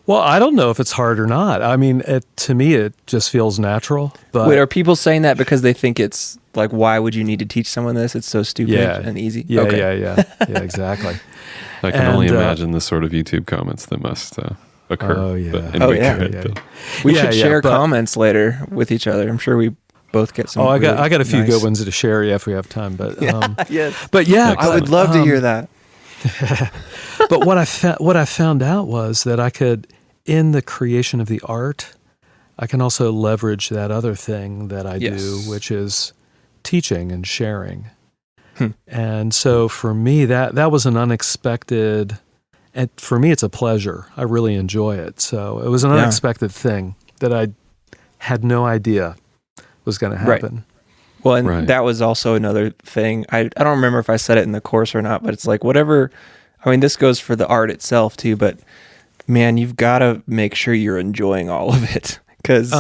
S3: Well, I don't know if it's hard or not. I mean, to me, it just feels natural. But
S1: wait, are people saying that because they think it's like, why would you need to teach someone this? It's so stupid and easy.
S3: Yeah,
S1: okay.
S3: yeah, exactly.
S2: I can only imagine the sort of YouTube comments that must occur.
S3: Oh, yeah.
S1: We should share comments later with each other. I'm sure we both get some.
S3: I got a few good ones to share if we have time. But but
S1: I would love to hear that.
S3: But what I found out was that I could, in the creation of the art, I can also leverage that other thing that I do, which is teaching and sharing. And so for me, that was an unexpected, and for me, it's a pleasure. I really enjoy it. So it was an unexpected thing that I had no idea was going to happen.
S1: Right. Well, and that was also another thing. I don't remember if I said it in the course or not, but it's like whatever. I mean, this goes for the art itself too, but man, you've got to make sure you're enjoying all of it, because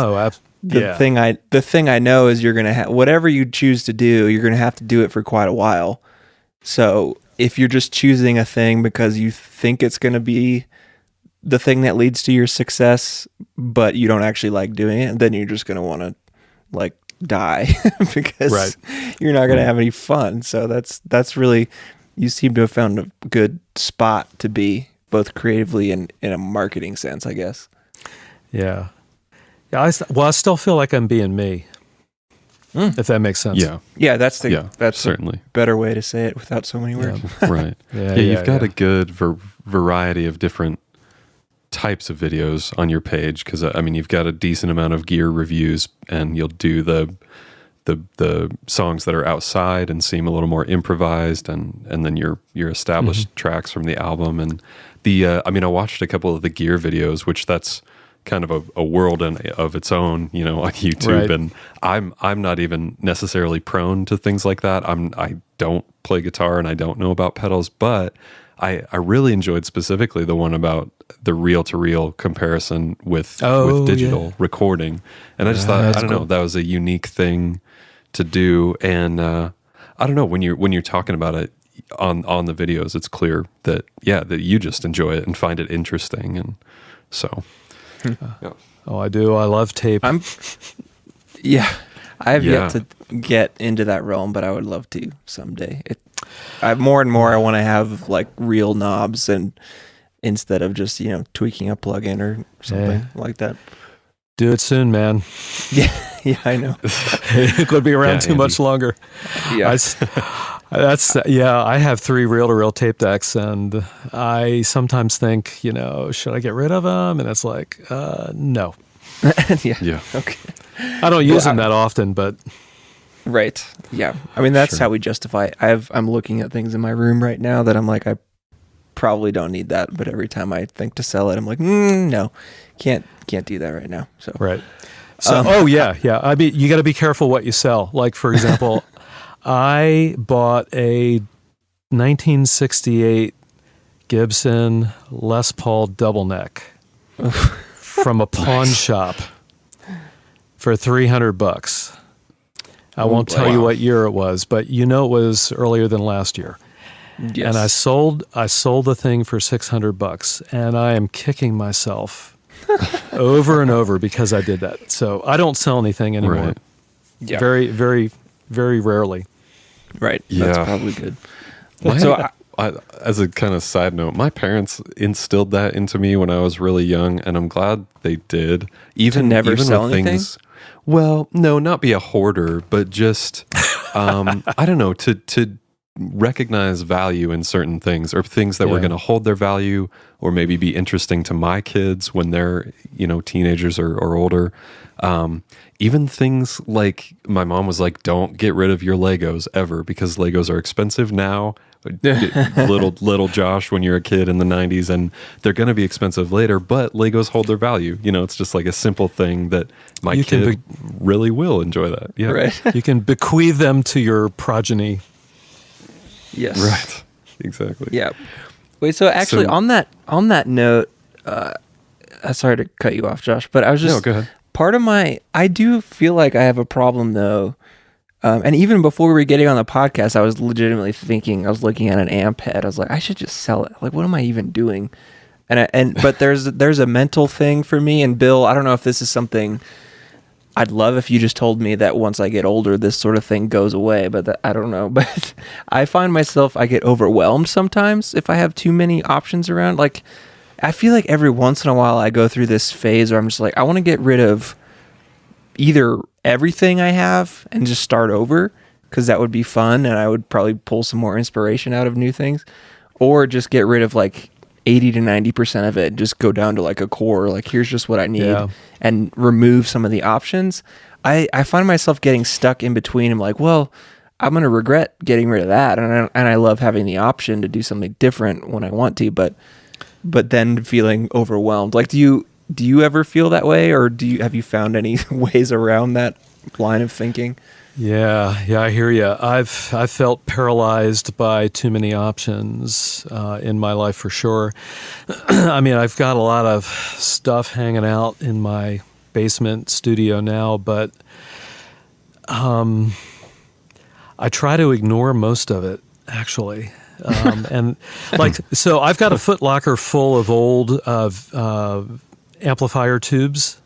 S1: the thing I know is you're going to have whatever you choose to do, you're going to have to do it for quite a while. So if you're just choosing a thing because you think it's going to be the thing that leads to your success, but you don't actually like doing it, then you're just going to want to like die because you're not going to have any fun. So that's really, you seem to have found a good spot to be, both creatively and in a marketing sense, I guess.
S3: Yeah. Yeah. I still feel like I'm being me, if that makes sense.
S2: Yeah.
S1: Yeah. That's
S2: certainly
S1: a better way to say it without so many words.
S2: Yeah. Right. You've got a good variety of different types of videos on your page, because I mean, you've got a decent amount of gear reviews, and you'll do the songs that are outside and seem a little more improvised, and then your established tracks from the album. And I watched a couple of the gear videos, which that's kind of a world of its own, on YouTube. And I'm not even necessarily prone to things like that. I don't play guitar and I don't know about pedals, but I really enjoyed specifically the one about the reel-to-reel comparison with digital recording. And I just thought, I don't know, that was a unique thing to do. And I don't know, when you're talking about it on the videos, it's clear that that you just enjoy it and find it interesting. And so
S3: I do. I love tape.
S1: I have yet to get into that realm, but I would love to someday. More and more I want to have like real knobs, and instead of just tweaking a plugin or something like that.
S3: Do it soon, man.
S1: Yeah, I know.
S3: It could be around too much longer. Yeah. I have 3 reel-to-reel tape decks, and I sometimes think, should I get rid of them? And it's like, no.
S1: Yeah. Okay.
S3: I don't use them that often, but...
S1: Right. Yeah. I mean, that's how we justify it. I'm looking at things in my room right now that I'm like, I probably don't need that, but every time I think to sell it, I'm like, no, can't do that right now. So
S3: right. So I mean, you got to be careful what you sell. Like, for example, I bought a 1968 Gibson Les Paul double neck from a pawn shop for $300. I won't tell you what year it was, but it was earlier than last year. Yes. And I sold the thing for $600, and I am kicking myself over and over because I did that. So I don't sell anything anymore.
S2: Right.
S1: Yeah.
S3: Very, very, very rarely.
S1: Right.
S2: Yeah.
S1: That's probably good.
S2: as a kind of side note, my parents instilled that into me when I was really young, and I'm glad they did. Even
S1: never
S2: even
S1: sell
S2: with
S1: anything?
S2: things. Well, no, not be a hoarder, but just I don't know, to recognize value in certain things, or things that were going to hold their value, or maybe be interesting to my kids when they're, teenagers or older. Even things like, my mom was like, don't get rid of your Legos ever, because Legos are expensive now. little Josh, when you're a kid in the 90s, and they're going to be expensive later, but Legos hold their value. It's just like a simple thing that my kid really will enjoy that. Yeah.
S1: Right.
S3: You can bequeath them to your progeny.
S1: Yes.
S2: Right. Exactly.
S1: Yeah. Wait, so actually on that note, sorry to cut you off, Josh, but I was just,
S2: no, go ahead.
S1: I do feel like I have a problem though. And even before we were getting on the podcast, I was legitimately thinking, I was looking at an amp head. I was like, I should just sell it. Like, what am I even doing? But there's a mental thing for me. And Bill, I don't know if this is something I'd love if you just told me that once I get older, this sort of thing goes away, but I don't know. But I find myself, I get overwhelmed sometimes if I have too many options around. Like, I feel like every once in a while I go through this phase where I'm just like, I want to get rid of either everything I have and just start over, because that would be fun and I would probably pull some more inspiration out of new things, or just get rid of like 80 to 90% of it, just go down to like a core, like here's just what I need, and remove some of the options. I find myself getting stuck in between. I'm like, well, I'm going to regret getting rid of that, and I love having the option to do something different when I want to, but then feeling overwhelmed. Like, do you ever feel that way, or have you found any ways around that line of thinking?
S3: Yeah, I hear you. I've felt paralyzed by too many options in my life, for sure. I mean, I've got a lot of stuff hanging out in my basement studio now, but I try to ignore most of it, actually. And so I've got a footlocker full of old amplifier tubes,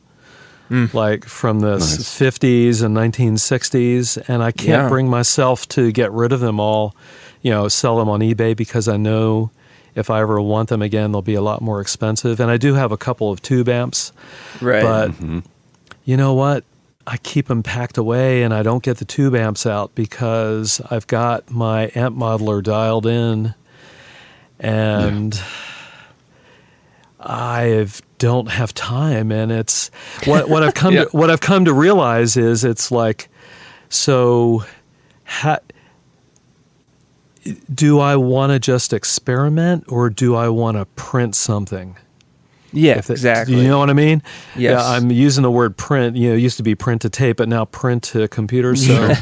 S3: like from the 50s and 1960s, and I can't bring myself to get rid of them all, sell them on eBay, because I know if I ever want them again, they'll be a lot more expensive. And I do have a couple of tube amps, but you know what? I keep them packed away, and I don't get the tube amps out because I've got my amp modeler dialed in, and I don't have time. And it's what I've come to realize is, it's like, so do I want to just experiment, or do I want to print something?
S1: Yeah, exactly.
S3: You know what I mean?
S1: Yes.
S3: Yeah, I'm using the word print. It used to be print to tape, but now print to computer. So,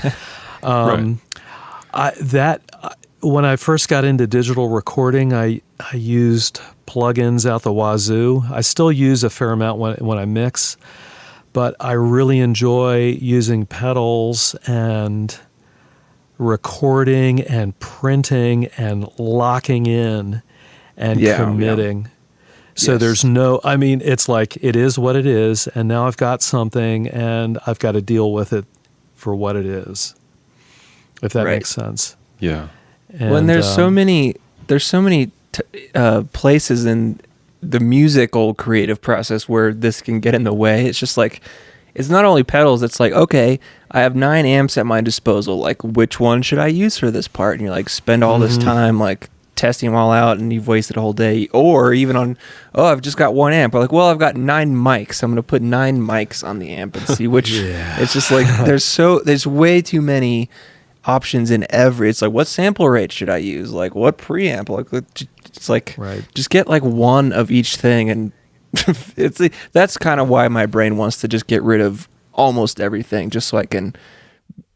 S3: when I first got into digital recording, I used plugins out the wazoo. I still use a fair amount when I mix, but I really enjoy using pedals and recording and printing and locking in and committing. So there's it's like, it is what it is, and now I've got something, and I've got to deal with it for what it is, if that makes sense.
S2: Yeah.
S1: And there's so many places in the musical creative process where this can get in the way. It's just like, it's not only pedals, it's like, okay, I have 9 amps at my disposal, like which one should I use for this part? And you're like, spend all this time like testing them all out, and you've wasted a whole day. Or even on, I've just got 1 amp. Or like, well, I've got 9 mics. I'm going to put 9 mics on the amp and see which. It's just like, there's way too many options in it's like, what sample rate should I use? Like, what preamp? Like, it's like, just get like one of each thing. And that's kind of why my brain wants to just get rid of almost everything, just so I can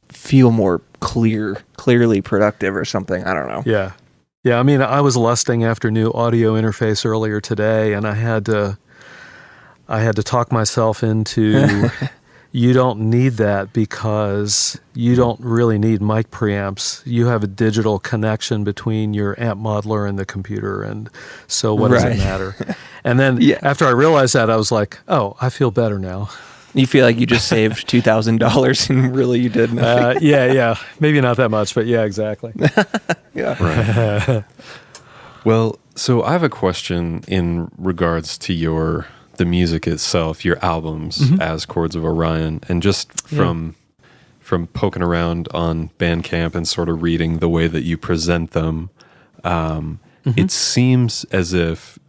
S1: feel more clearly productive or something. I don't know.
S3: Yeah, I mean, I was lusting after new audio interface earlier today, and I had to talk myself into you don't need that, because you don't really need mic preamps. You have a digital connection between your amp modeler and the computer, and so what does it matter? And then after I realized that, I was like, oh, I feel better now.
S1: You feel like you just saved $2,000 and really you did nothing.
S3: Yeah. Maybe not that much, but yeah, exactly.
S2: Well, so I have a question in regards to the music itself, your albums as Chords of Orion, and just from poking around on Bandcamp and sort of reading the way that you present them, it seems as if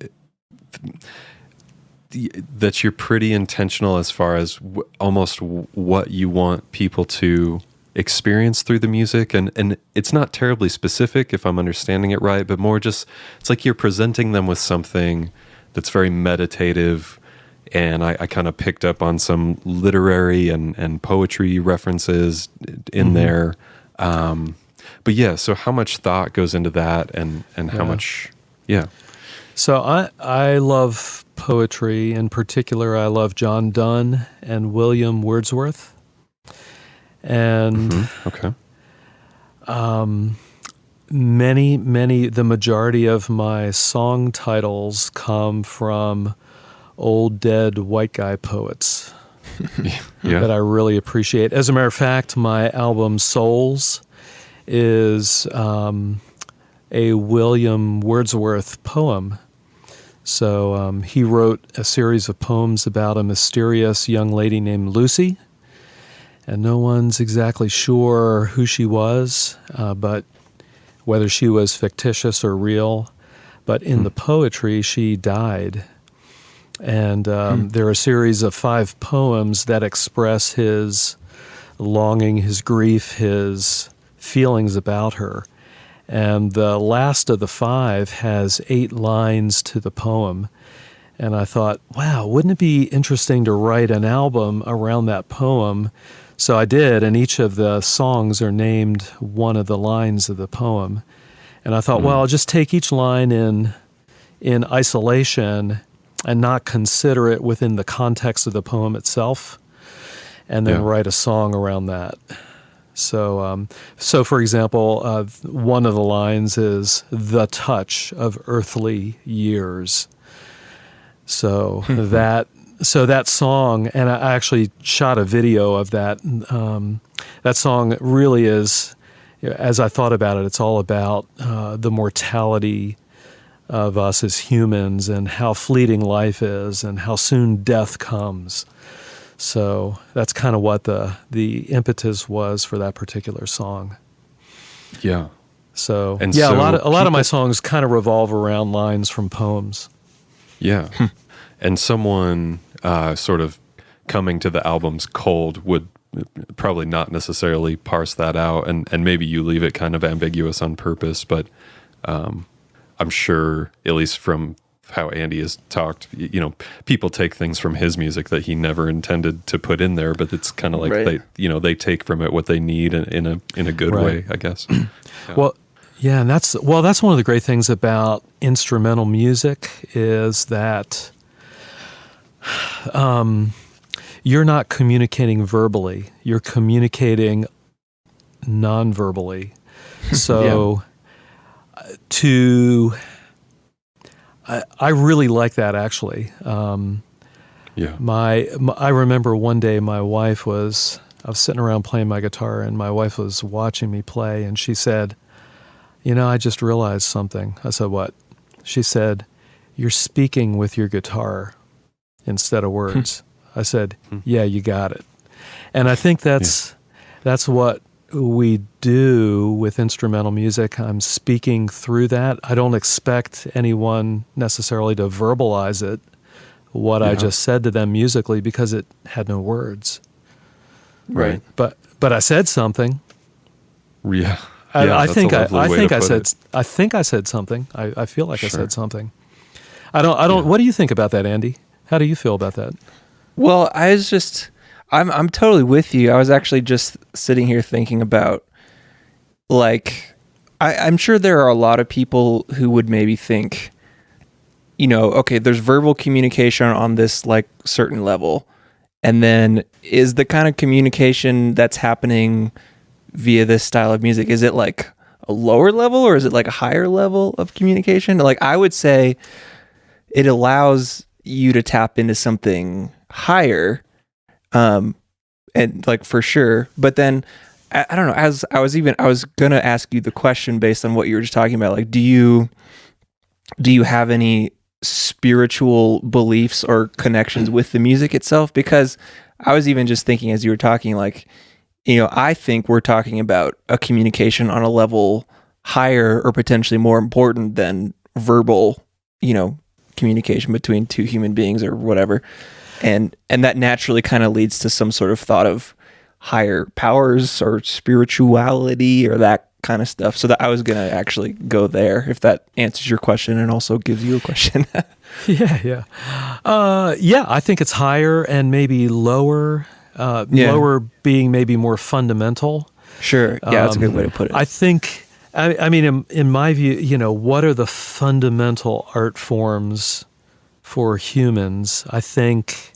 S2: that you're pretty intentional as far as almost what you want people to experience through the music, and it's not terribly specific if I'm understanding it right, but more just it's like you're presenting them with something that's very meditative, and I kind of picked up on some literary and poetry references in there, but yeah, so how much thought goes into that, and how much
S3: So I love poetry. In particular, I love John Donne and William Wordsworth. And the majority of my song titles come from old dead white guy poets that I really appreciate. As a matter of fact, my album Souls is a William Wordsworth poem. So he wrote a series of poems about a mysterious young lady named Lucy. And no one's exactly sure who she was, but whether she was fictitious or real. But in the poetry, she died. And there are a series of 5 poems that express his longing, his grief, his feelings about her. And the last of the 5 has 8 lines to the poem. And I thought, wow, wouldn't it be interesting to write an album around that poem? So I did, and each of the songs are named one of the lines of the poem. And I thought, well, I'll just take each line in isolation and not consider it within the context of the poem itself, and then write a song around that. So, for example, one of the lines is "the touch of earthly years." So that song, and I actually shot a video of that. That song really is, as I thought about it, it's all about the mortality of us as humans and how fleeting life is and how soon death comes. So that's kind of what the impetus was for that particular song.
S2: Yeah.
S3: So a lot of my songs kind of revolve around lines from poems.
S2: Yeah. And someone sort of coming to the albums cold would probably not necessarily parse that out, and maybe you leave it kind of ambiguous on purpose, but I'm sure, at least from how Andy has talked, people take things from his music that he never intended to put in there, but it's kind of like they take from it what they need in a good way, I guess. Yeah.
S3: And that's one of the great things about instrumental music is that you're not communicating verbally, you're communicating non-verbally. So I really like that, actually. I remember one day I was sitting around playing my guitar, and my wife was watching me play, and she said, I just realized something. I said, what? She said, you're speaking with your guitar instead of words. I said, yeah, you got it. And I think that's what we do with instrumental music. I'm speaking through that. I don't expect anyone necessarily to verbalize it, what I just said to them musically, because it had no words.
S2: Right.
S3: But I said something.
S2: Yeah.
S3: I think I said something. I feel like I said something. I don't. What do you think about that, Andy? How do you feel about that?
S1: Well, I'm totally with you. I was actually just sitting here thinking about, like, I'm sure there are a lot of people who would maybe think, okay, there's verbal communication on this like certain level, and then is the kind of communication that's happening via this style of music, is it like a lower level or is it like a higher level of communication? Like, I would say it allows you to tap into something higher, and like for sure. But then I don't know, as I was gonna ask you the question based on what you were just talking about, like, do you do you have any spiritual beliefs or connections with the music itself? Because I was even just thinking as you were talking, like, I think we're talking about a communication on a level higher or potentially more important than verbal, communication between two human beings or whatever. And that naturally kind of leads to some sort of thought of higher powers or spirituality or that kind of stuff. So that I was going to actually go there, if that answers your question and also gives you a question.
S3: Yeah. I think it's higher and maybe lower. Lower being maybe more fundamental.
S1: Sure. Yeah, that's a good way to put it.
S3: I think, in my view, what are the fundamental art forms for humans? I think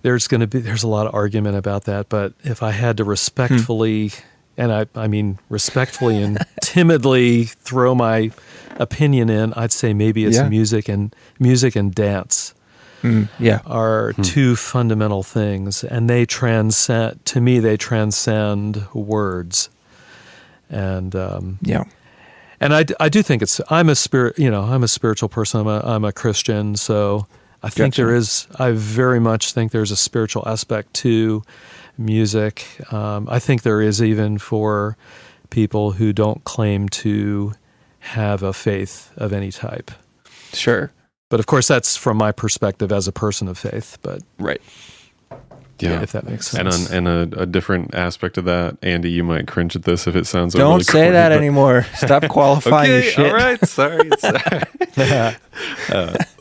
S3: there's a lot of argument about that, but if I had to respectfully, and I mean respectfully and timidly throw my opinion in, I'd say maybe it's music and dance. Are two fundamental things, and they transcend words. And and I do think I'm a spiritual person. I'm a Christian, so I think I very much think there's a spiritual aspect to music. I think there is, even for people who don't claim to have a faith of any type.
S1: Sure.
S3: But of course, that's from my perspective as a person of faith. But
S1: right,
S3: if that makes sense.
S2: And a different aspect of that, Andy, you might cringe at this if it sounds.
S1: Don't say that anymore. Stop qualifying your shit.
S2: All right, sorry.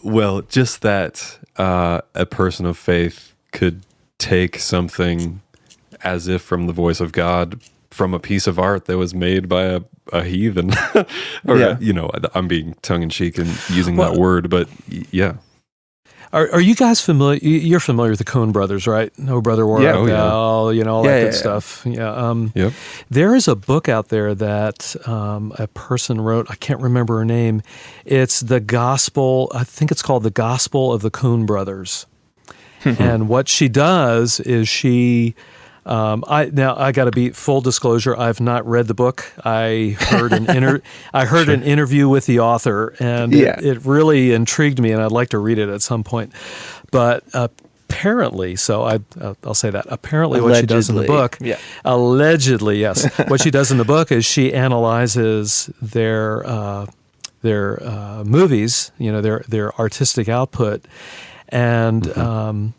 S2: Well, just that a person of faith could take something as if from the voice of God, from a piece of art that was made by a heathen, or I'm being tongue in cheek and using that word, but yeah.
S3: Are you guys familiar? You're familiar with the Coen brothers, right? No Brother War, all that good stuff. Yeah. There is a book out there that a person wrote. I can't remember her name. It's the Gospel. I think it's called The Gospel of the Coen Brothers. And what she does is she. I got to be full disclosure. I've not read the book. I heard an an interview with the author, and it really intrigued me, and I'd like to read it at some point. But apparently, I'll say that. Apparently, what she does in the book, allegedly, yes, what she does in the book is she analyzes their movies, their artistic output, and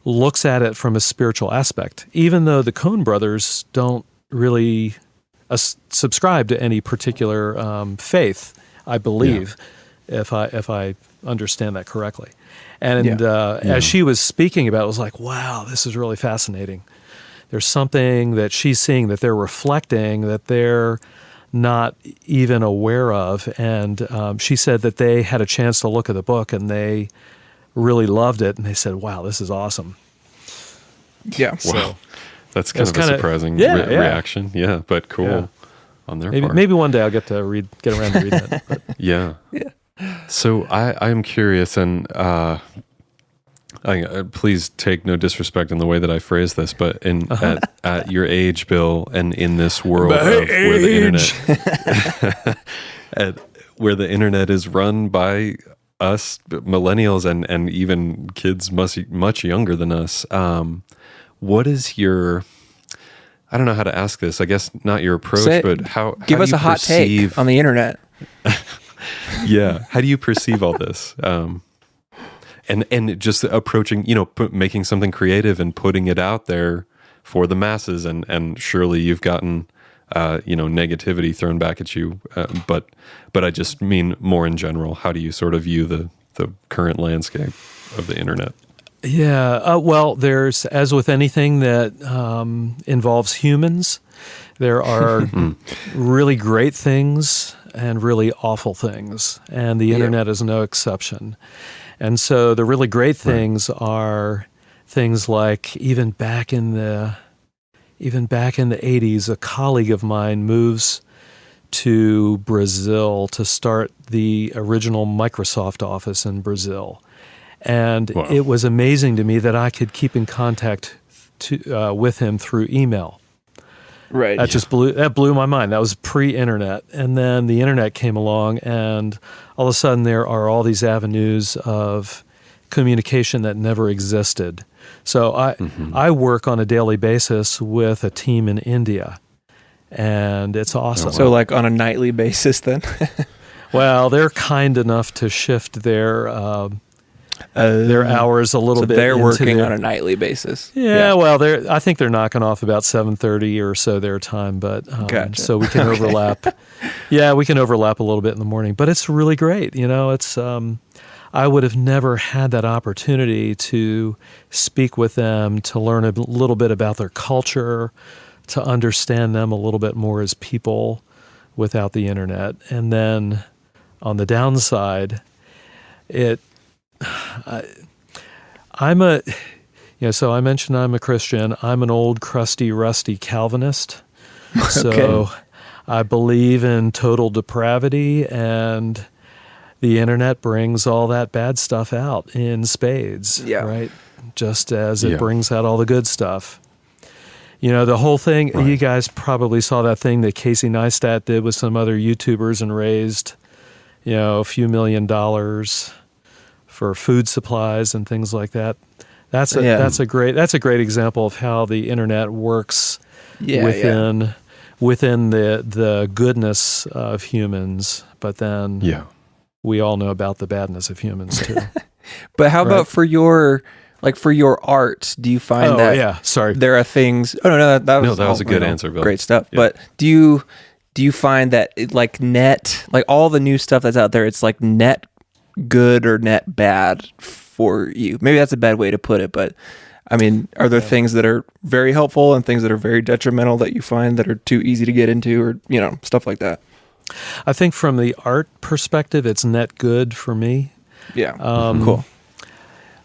S3: looks at it from a spiritual aspect, even though the Coen brothers don't really subscribe to any particular faith, I believe, if I understand that correctly. And as she was speaking about it, I was like, wow, this is really fascinating. There's something that she's seeing that they're reflecting that they're not even aware of. And she said that they had a chance to look at the book and they really loved it, and they said, wow, this is awesome.
S1: Yeah.
S2: Wow. That's kind of a surprising reaction. Yeah, but cool on their part.
S3: Maybe one day I'll get around to reading it. But.
S2: Yeah. So I'm curious, and please take no disrespect in the way that I phrase this, but at your age, Bill, and in this world where the internet is run by us millennials and even kids much younger than us, what is your, I don't know how to ask this, I guess not your approach, but how
S1: give us a hot take on the internet.
S2: Yeah, how do you perceive all this, and just approaching, making something creative and putting it out there for the masses, and surely you've gotten negativity thrown back at you, but I just mean more in general. How do you sort of view the current landscape of the internet?
S3: Yeah, well, there's, as with anything that involves humans, there are really great things and really awful things, and the internet is no exception. And so the really great things are things like even back in the 80s, a colleague of mine moves to Brazil to start the original Microsoft office in Brazil. And it was amazing to me that I could keep in contact with him through email.
S1: Right.
S3: That blew my mind. That was pre-internet. And then the internet came along, and all of a sudden there are all these avenues of communication that never existed. So I work on a daily basis with a team in India, and it's awesome.
S1: So like on a nightly basis then?
S3: Well, they're kind enough to shift their hours a little bit.
S1: They're working on a nightly basis.
S3: Yeah. Well, I think they're knocking off about 7:30 or so their time, but
S1: gotcha.
S3: So we can overlap. Yeah, we can overlap a little bit in the morning, but it's really great. It's I would have never had that opportunity to speak with them, to learn a little bit about their culture, to understand them a little bit more as people without the internet. And then on the downside, so I mentioned I'm a Christian. I'm an old, crusty, rusty Calvinist. So I believe in total depravity, and the internet brings all that bad stuff out in spades, right? Just as it brings out all the good stuff. The whole thing, you guys probably saw that thing that Casey Neistat did with some other YouTubers and raised, a few $1 million for food supplies and things like that. That's a great example of how the internet works within the goodness of humans, but then we all know about the badness of humans too.
S1: But how about for your art? Do you find there are things? Oh no, that was
S2: a good answer, Bill.
S1: Great stuff. Yeah. But do you find that net, like all the new stuff that's out there, it's like net good or net bad for you? Maybe that's a bad way to put it, but I mean, are there things that are very helpful and things that are very detrimental that you find that are too easy to get into, or stuff like that?
S3: I think from the art perspective, it's net good for me.
S1: Yeah. Cool.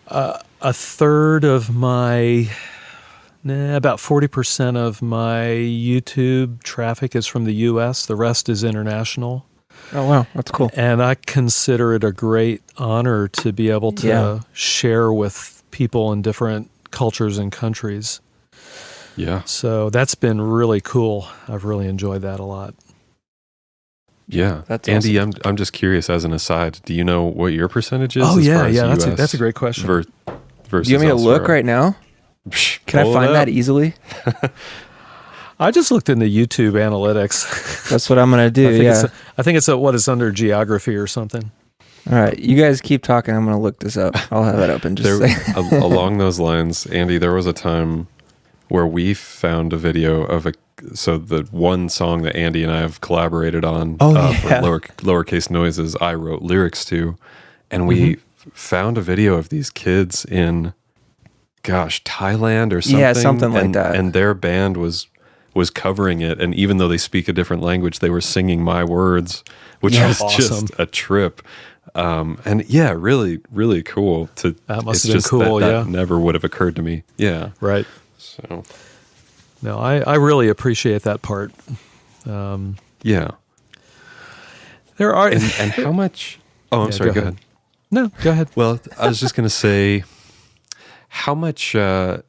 S3: A third of my, about 40% of my YouTube traffic is from the U.S. The rest is international.
S1: Oh, wow. That's cool.
S3: And I consider it a great honor to be able to share with people in different cultures and countries.
S2: Yeah.
S3: So that's been really cool. I've really enjoyed that a lot.
S2: Yeah.
S1: That's
S2: Andy,
S1: awesome.
S2: I'm just curious as an aside, do you know what your percentage is?
S3: Oh, yeah.
S2: That's
S3: a great question.
S2: Versus
S1: do you want me to look right now? Can I find that easily?
S3: I just looked in the YouTube analytics.
S1: That's what I'm going to do,
S3: I think it's it's under geography or something.
S1: All right. You guys keep talking. I'm going to look this up. I'll have it open.
S2: Along those lines, Andy, there was a time where we found a video of the one song that Andy and I have collaborated on for Lowercase Noises, I wrote lyrics to, and we found a video of these kids in, Thailand or something.
S1: Yeah, something like that.
S2: And their band was covering it, and even though they speak a different language, they were singing my words, which was awesome. Just a trip. And really, really cool.
S3: That must have been cool,
S2: that never would have occurred to me. Yeah.
S3: Right.
S2: So...
S3: No, I really appreciate that part.
S2: Yeah.
S3: There are...
S2: And how much... Oh, I'm sorry, go ahead.
S3: No, go ahead.
S2: Well, I was just going to say, how much time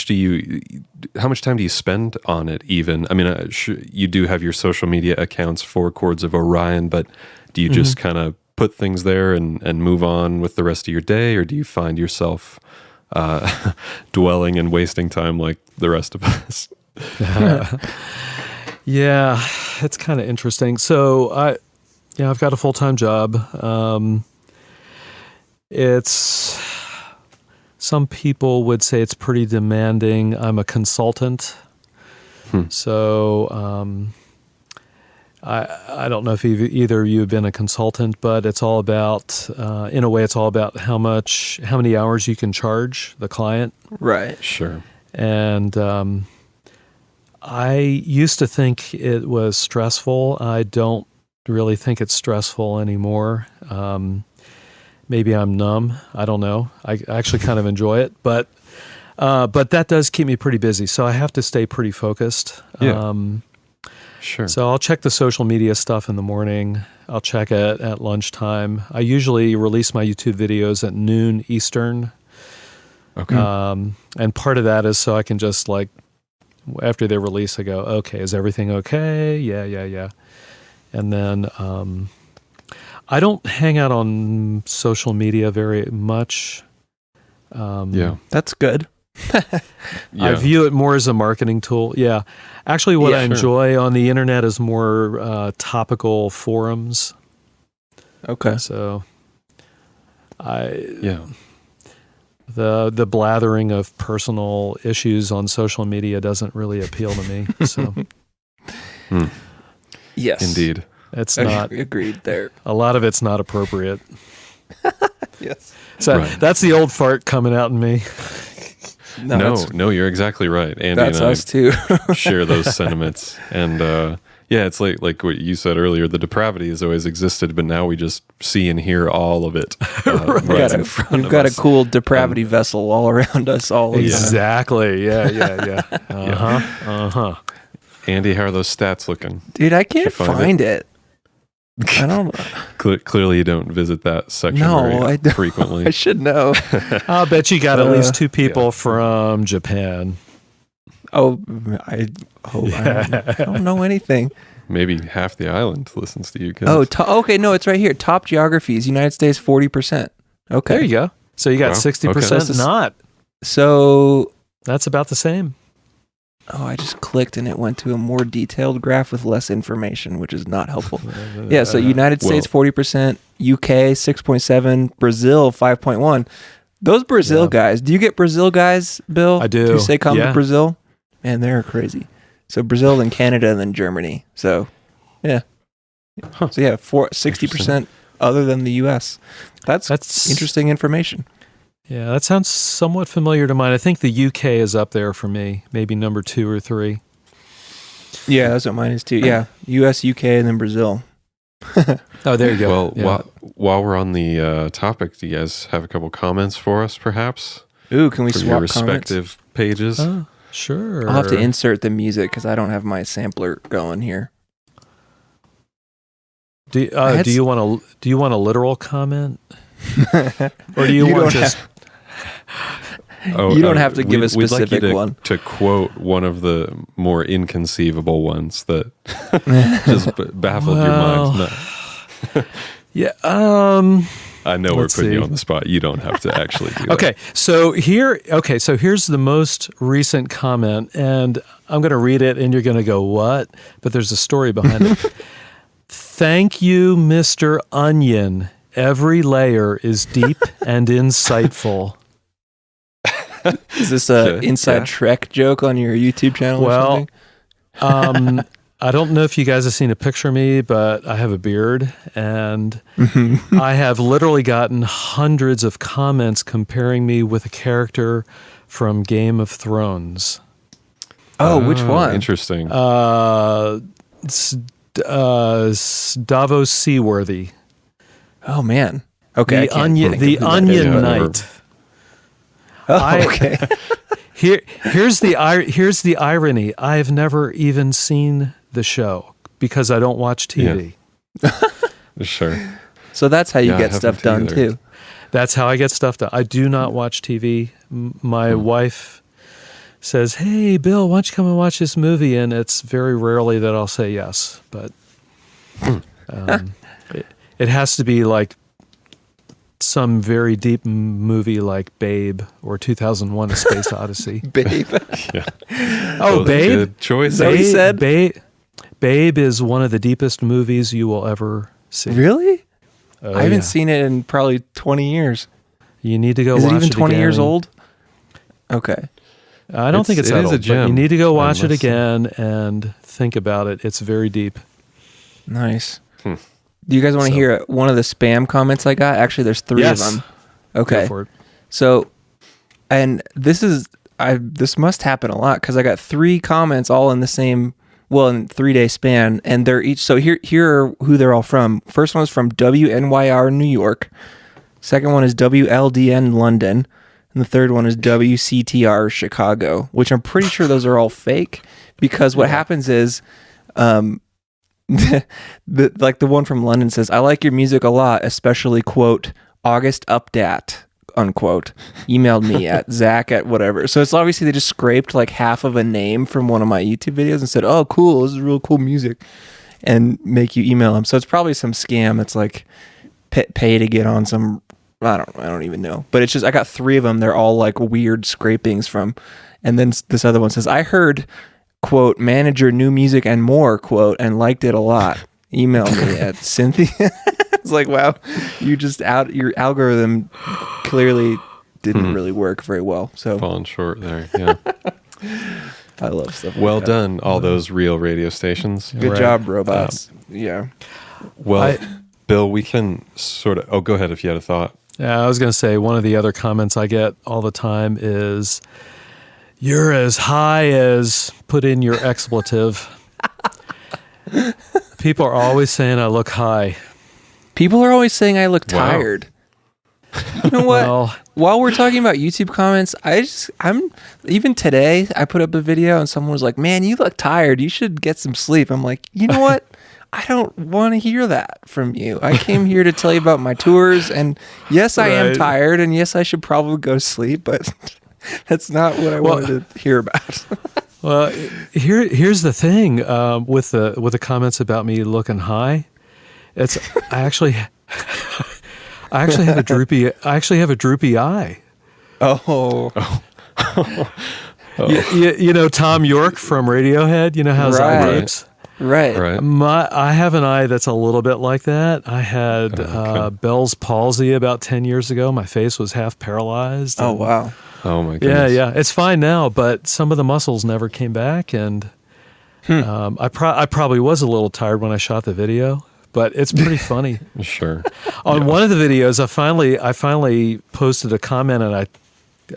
S2: do you spend on it even? I mean, you do have your social media accounts for Chords of Orion, but do you just kind of put things there and move on with the rest of your day, or do you find yourself dwelling and wasting time like the rest of us?
S3: Yeah, it's kind of interesting. So I've got a full-time job. Some people would say it's pretty demanding. I'm a consultant. So I don't know if either of you have been a consultant, but it's all about, in a way, it's all about how many hours you can charge the client.
S1: Right.
S2: Sure.
S3: And I used to think it was stressful. I don't really think it's stressful anymore. Maybe I'm numb. I don't know. I actually kind of enjoy it, but that does keep me pretty busy. So I have to stay pretty focused.
S2: Yeah. Sure.
S3: So I'll check the social media stuff in the morning. I'll check it at lunchtime. I usually release my YouTube videos at noon Eastern.
S2: Okay.
S3: And part of that is so I can just After they release, I go, okay, is everything okay? Yeah. And then I don't hang out on social media very much.
S1: That's good.
S3: I view it more as a marketing tool. Yeah. Actually, what I enjoy on the internet is more topical forums.
S1: Okay.
S3: So the blathering of personal issues on social media doesn't really appeal to me. So
S1: yes,
S2: indeed,
S3: it's not
S1: agreed there.
S3: A lot of it's not appropriate.
S1: Yes.
S3: So that's the old fart coming out in me.
S2: No, you're exactly right. Andy
S1: that's
S2: and I
S1: us too.
S2: share those sentiments, and it's like what you said earlier. The depravity has always existed, but now we just see and hear all of it. Right in front
S1: We've
S2: of
S1: got
S2: us.
S1: a cool depravity vessel all around us. All
S3: exactly. Yeah.
S2: Andy, how are those stats looking?
S1: Dude, I can't find it. I don't know.
S2: Clearly, you don't visit that section
S1: I don't.
S2: frequently.
S1: I should know.
S3: I'll bet you got at least 2 people from Japan.
S1: Oh, I don't know anything.
S2: Maybe half the island listens to you guys.
S1: Oh, okay. No, it's right here. Top geographies, United States, 40%. Okay.
S3: There you go. So you got 60% not.
S1: So
S3: that's about the same.
S1: Oh, I just clicked and it went to a more detailed graph with less information, which is not helpful. Yeah, so United States 40%, UK 6.7, Brazil 5.1. Those Brazil guys, do you get Brazil guys, Bill?
S3: I do.
S1: Do you say come to Brazil? Man, they're crazy. So Brazil, then Canada, and then Germany. So, yeah. So, yeah, 60% other than the US. That's interesting information.
S3: Yeah, that sounds somewhat familiar to mine. I think the UK is up there for me, maybe number 2 or 3.
S1: Yeah, that's what mine is too. Yeah, US, UK, and then Brazil.
S3: Oh, there you go.
S2: Well, while we're on the topic, do you guys have a couple comments for us, perhaps?
S1: Ooh, can we
S2: for
S1: swap
S2: your respective pages?
S3: Sure.
S1: I'll have to insert the music because I don't have my sampler going here.
S3: Do you want a literal comment, or do you want just?
S1: You don't have to give a specific one.
S2: To quote one of the more inconceivable ones that just baffled your mind. No.
S3: Yeah.
S2: I know we're putting you on the spot. You don't have to actually do that.
S3: So here's the most recent comment, and I'm going to read it, and you're going to go, what? But there's a story behind it. Thank you, Mr. Onion. Every layer is deep and insightful.
S1: Is this an inside Trek joke on your YouTube channel or something?
S3: I don't know if you guys have seen a picture of me, but I have a beard, and I have literally gotten hundreds of comments comparing me with a character from Game of Thrones.
S1: Oh, which one?
S2: Interesting.
S3: Davos Seaworthy.
S1: Oh man. Okay.
S3: The Onion Knight.
S1: Okay.
S3: Here's the irony. I've never even seen the show because I don't watch TV.
S2: Yeah. Sure.
S1: So that's how you get stuff done too.
S3: That's how I get stuff done. I do not watch TV. My wife says, "Hey, Bill, why don't you come and watch this movie?" And it's very rarely that I'll say yes, but it has to be like some very deep movie like Babe or 2001: A Space Odyssey.
S1: Babe.
S2: Yeah.
S3: Oh, Babe.
S2: Good choice.
S1: Babe, said?
S3: Babe is one of the deepest movies you will ever see.
S1: Really? I haven't seen it in probably 20 years.
S3: You need to go watch it again.
S1: Is it even 20 years old? Okay.
S3: I don't think it's that old,
S2: a gem.
S3: but you need to go watch it again and think about it. It's very deep.
S1: Nice. Do you guys want to hear one of the spam comments I got? Actually, there's 3 of them. Okay.
S3: Go for it.
S1: So, and this must happen a lot because I got 3 comments all in the same, in 3-day span, and they're each. So here are who they're all from. First one is from WNYR New York. Second one is WLDN London, and the third one is WCTR Chicago, which I'm pretty sure those are all fake because what happens is, like the one from London says, "I like your music a lot, especially quote August Updat." unquote, emailed me at Zach at whatever. So it's obviously they just scraped like half of a name from one of my YouTube videos and said, oh, cool, this is real cool music, and make you email them. So it's probably some scam. It's like pay to get on some, I don't even know. But it's just, I got 3 of them. They're all like weird scrapings from, and then this other one says, I heard, quote, manager new music and more, quote, and liked it a lot. Email me at Cynthia. It's like, wow, your algorithm clearly didn't really work very well. So
S2: falling short there. Yeah.
S1: I love stuff like
S2: well
S1: that.
S2: done, all those real radio stations.
S1: Good job, robots. Yeah.
S2: Well, Bill, we can sort of, go ahead if you had a thought.
S3: Yeah, I was going to say, one of the other comments I get all the time is, you're as high as, put in your expletive. People are always saying I look high.
S1: People are always saying I look tired. You know what?
S3: Well,
S1: while we're talking about YouTube comments, I'm even today, I put up a video and someone was like, man, you look tired. You should get some sleep. I'm like, you know what? I don't want to hear that from you. I came here to tell you about my tours, and yes, I am tired, and yes, I should probably go sleep, but that's not what I wanted to hear about.
S3: Well, here's the thing with the comments about me looking high. I actually have a droopy eye.
S1: Oh.
S3: You know Tom York from Radiohead. You know how his eye droops.
S1: Right.
S3: I have an eye that's a little bit like that. I had Bell's palsy about 10 years ago. My face was half paralyzed.
S1: Oh, wow.
S2: Oh, my goodness.
S3: Yeah. It's fine now, but some of the muscles never came back. And I probably was a little tired when I shot the video, but it's pretty funny.
S2: Sure.
S3: On one of the videos, I finally posted a comment, and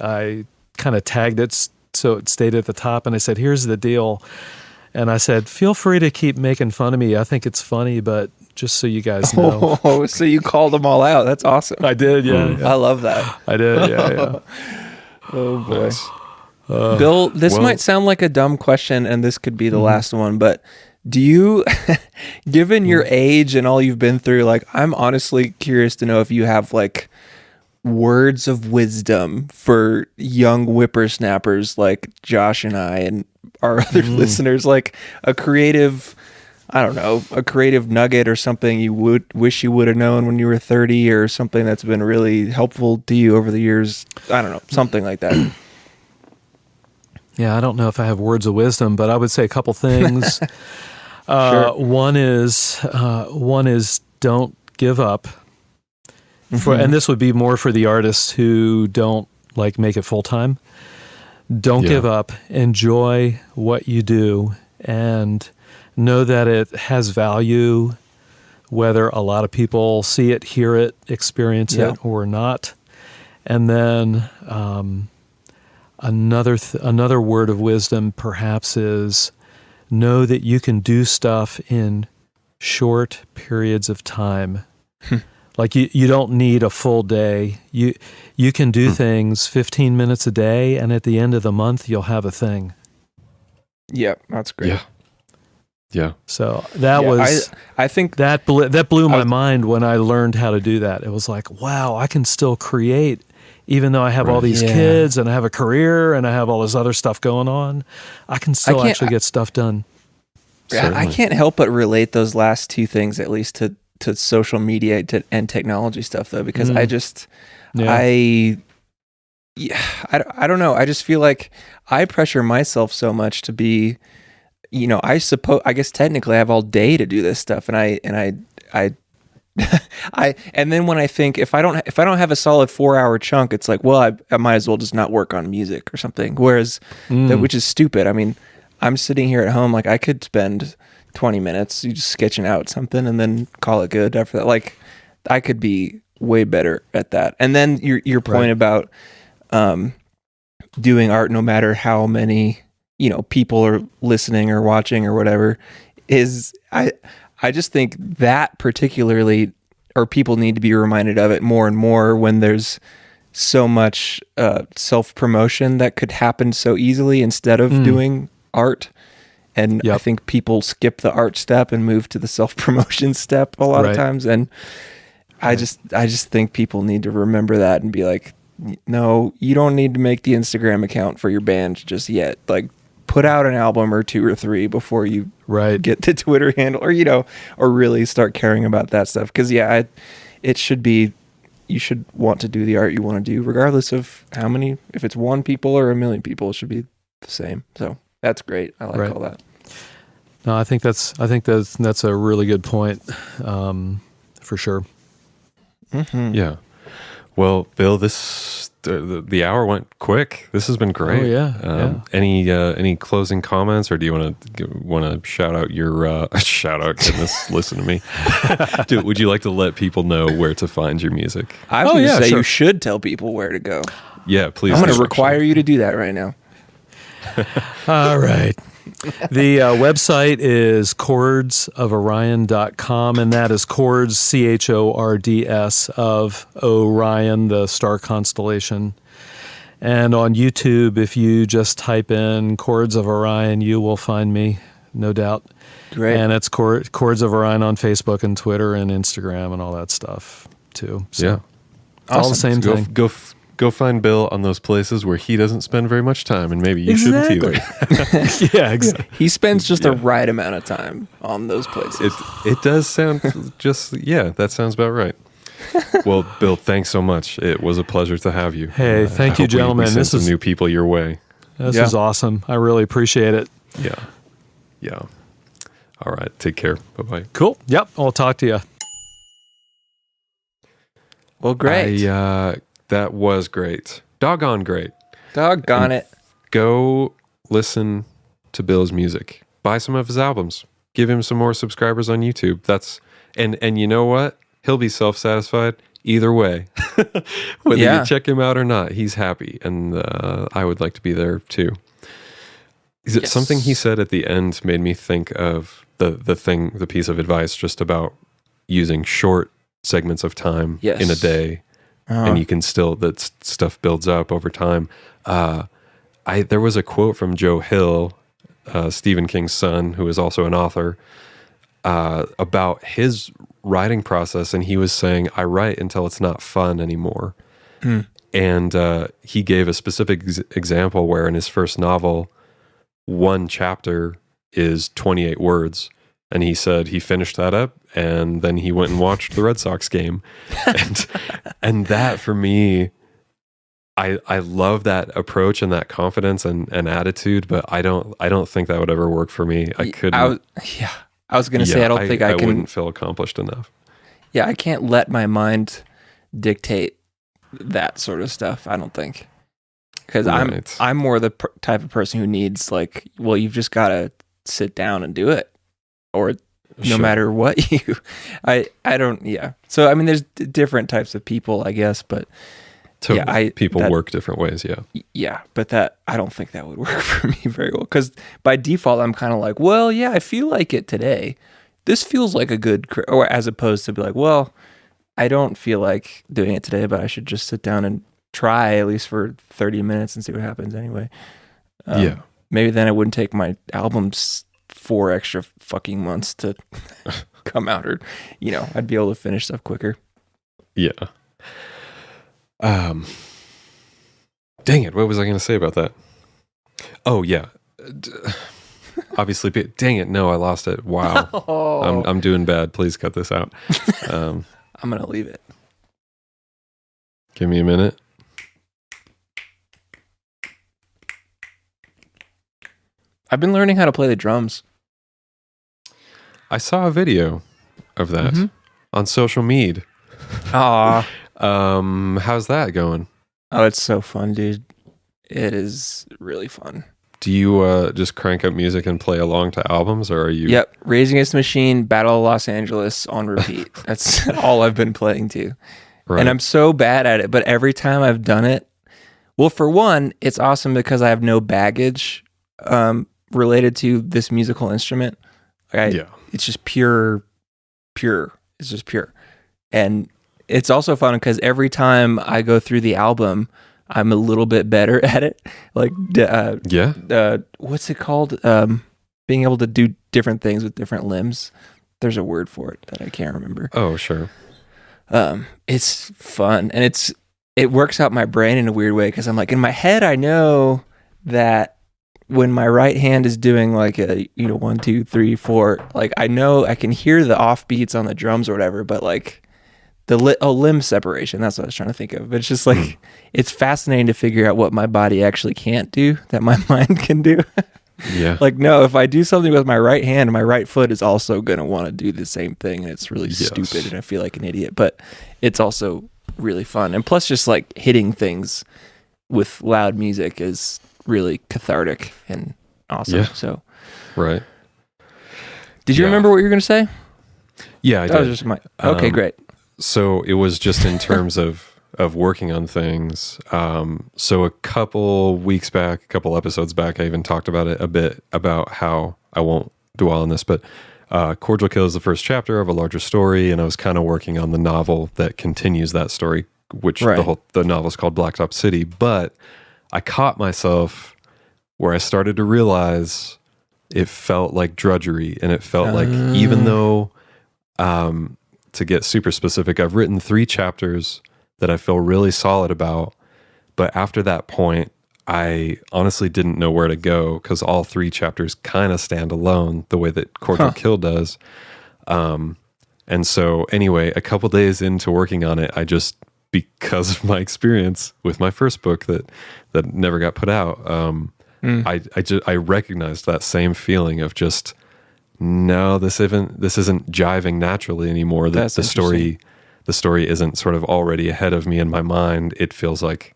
S3: I kind of tagged it so it stayed at the top, and I said, here's the deal. And I said, feel free to keep making fun of me. I think it's funny, but just so you guys know.
S1: Oh, so you called them all out. That's awesome.
S3: I did, yeah.
S1: I love that.
S3: I did, yeah.
S1: Oh, boy.
S2: Nice.
S1: Bill, this might sound like a dumb question, and this could be the last one, but do you, given your age and all you've been through, like, I'm honestly curious to know if you have, like, words of wisdom for young whippersnappers like Josh and I and our other listeners, like a creative nugget or something you would wish you would have known when you were 30, or something that's been really helpful to you over the years. I don't know, something like that.
S3: Yeah, I don't know if I have words of wisdom, but I would say a couple things.
S1: Sure.
S3: One is don't give up. And this would be more for the artists who don't like make it full time. Don't give up. Enjoy what you do, and know that it has value, whether a lot of people see it, hear it, experience it, or not. And then another word of wisdom perhaps is know that you can do stuff in short periods of time. Like you don't need a full day. You can do things 15 minutes a day, and at the end of the month, you'll have a thing.
S1: Yep, that's great.
S2: Yeah.
S3: So that was.
S1: I think
S3: that blew my mind when I learned how to do that. It was like, wow, I can still create, even though I have all these kids and I have a career and I have all this other stuff going on. I can still actually get stuff done.
S1: I can't help but relate those last two things, at least to social media and technology stuff, though, because I don't know. I just feel like I pressure myself so much to be, I guess technically I have all day to do this stuff, and I and then when I think if I don't have a solid 4-hour chunk, it's like, well, I might as well just not work on music or something. Whereas which is stupid. I mean, I'm sitting here at home, like I could spend 20 minutes just sketching out something and then call it good after that. Like I could be way better at that. And then your point about doing art, no matter how many, people are listening or watching or whatever, is I just think that particularly, or people need to be reminded of it more and more when there's so much self-promotion that could happen so easily instead of doing art. And I think people skip the art step and move to the self-promotion step a lot of times. And I just think people need to remember that and be like, no, you don't need to make the Instagram account for your band just yet. Like, put out an album or 2 or 3 before you get the Twitter handle, or or really start caring about that stuff. Because it should be, you should want to do the art you want to do, regardless of how many. If it's 1 people or 1 million people, it should be the same. So that's great. I like all that.
S3: No, I think that's a really good point, for sure.
S1: Mm-hmm.
S2: Yeah. Well, Bill, the hour went quick. This has been great.
S3: Oh yeah.
S2: Any closing comments, or do you want to shout out your shout out? Goodness, listen to me. Would you like to let people know where to find your music?
S1: I was going to say you should tell people where to go.
S2: Yeah, please.
S1: I'm going to require you to do that right now.
S3: All right. The website is chordsoforion.com, and that is chords, CHORDS, of Orion, the star constellation. And on YouTube, if you just type in Chords of Orion, you will find me, no doubt.
S1: Great.
S3: And it's Chords of Orion on Facebook and Twitter and Instagram and all that stuff, too. So
S2: yeah.
S3: It's all the same thing.
S2: Go find Bill on those places where he doesn't spend very much time, and maybe you shouldn't either.
S3: Yeah, exactly.
S1: He spends just the right amount of time on those places.
S2: It does sound that sounds about right. Well, Bill, thanks so much. It was a pleasure to have you.
S3: Hey, thank you, gentlemen.
S2: We sent some new people your way.
S3: This is awesome. I really appreciate it.
S2: Yeah. All right. Take care. Bye-bye.
S3: Cool. Yep. I'll talk to you.
S1: Well, great.
S2: That was great. Doggone great.
S1: Doggone it.
S2: Go listen to Bill's music. Buy some of his albums. Give him some more subscribers on YouTube. And you know what? He'll be self-satisfied either way. Whether you check him out or not, he's happy. And I would like to be there too. Something he said at the end made me think of the piece of advice just about using short segments of time in a day. And you can still, that stuff builds up over time. There was a quote from Joe Hill, Stephen King's son, who is also an author, about his writing process. And he was saying, I write until it's not fun anymore. And he gave a specific example where in his first novel, 1 chapter is 28 words. And he said he finished that up, and then he went and watched the Red Sox game. And that, for me, I love that approach and that confidence and attitude, but I don't think that would ever work for me. I couldn't.
S1: I was going to say, I don't think I can.
S2: I wouldn't feel accomplished enough.
S1: Yeah, I can't let my mind dictate that sort of stuff, I don't think. Because I'm more the type of person who needs, like, well, you've just got to sit down and do it. Or no matter what I don't, So, I mean, there's different types of people, I guess, but
S2: people work different ways.
S1: Yeah. But I don't think that would work for me very well. Cause by default, I'm kind of like, well, yeah, I feel like it today. This feels like a good, or as opposed to be like, well, I don't feel like doing it today, but I should just sit down and try at least for 30 minutes and see what happens anyway. Maybe then it wouldn't take my albums 4 extra fucking months to come out, or I'd be able to finish stuff quicker.
S2: Dang it, what was I going to say about that? Oh yeah, obviously. Dang it, no, I lost it. Wow. I'm doing bad. Please cut this out.
S1: I'm gonna leave it.
S2: Give me a minute.
S1: I've been learning how to play the drums.
S2: I saw a video of that on social media.
S1: Aw.
S2: How's that going?
S1: Oh, it's so fun, dude. It is really fun.
S2: Do you just crank up music and play along to albums, or are you?
S1: Yep. Rage Against the Machine, Battle of Los Angeles on repeat. That's all I've been playing to. Right. And I'm so bad at it, but every time I've done it, well, for one, it's awesome because I have no baggage related to this musical instrument. It's just pure. It's just pure. And it's also fun because every time I go through the album, I'm a little bit better at it. Like, what's it called? Being able to do different things with different limbs. There's a word for it that I can't remember.
S2: Oh, sure.
S1: It's fun, and it's it works out my brain in a weird way because I'm like, in my head, I know that when my right hand is doing like a, 1, 2, 3, 4, like I know I can hear the off beats on the drums or whatever, but like limb separation, that's what I was trying to think of. But it's just like, it's fascinating to figure out what my body actually can't do that my mind can do.
S2: Yeah.
S1: Like, no, if I do something with my right hand, my right foot is also going to want to do the same thing. And it's really stupid and I feel like an idiot, but it's also really fun. And plus just like hitting things with loud music is really cathartic and awesome.
S2: Yeah.
S1: So,
S2: right.
S1: Did you remember what you were going to say?
S2: Yeah, I
S1: that
S2: did.
S1: Was just okay, great.
S2: So it was just in terms of working on things. So a couple episodes back, I even talked about it a bit, about how, I won't dwell on this, but Chords of Orion is the first chapter of a larger story, and I was kind of working on the novel that continues that story, which the novel is called Blacktop City. But I caught myself where I started to realize it felt like drudgery, and it felt like, even though, to get super specific, I've written 3 chapters that I feel really solid about, but after that point, I honestly didn't know where to go because all 3 chapters kind of stand alone the way that Chords of Orion does. And so anyway, a couple days into working on it, I just, because of my experience with my first book that never got put out, I recognized that same feeling of just, no, this isn't jiving naturally anymore. The story isn't sort of already ahead of me in my mind. It feels like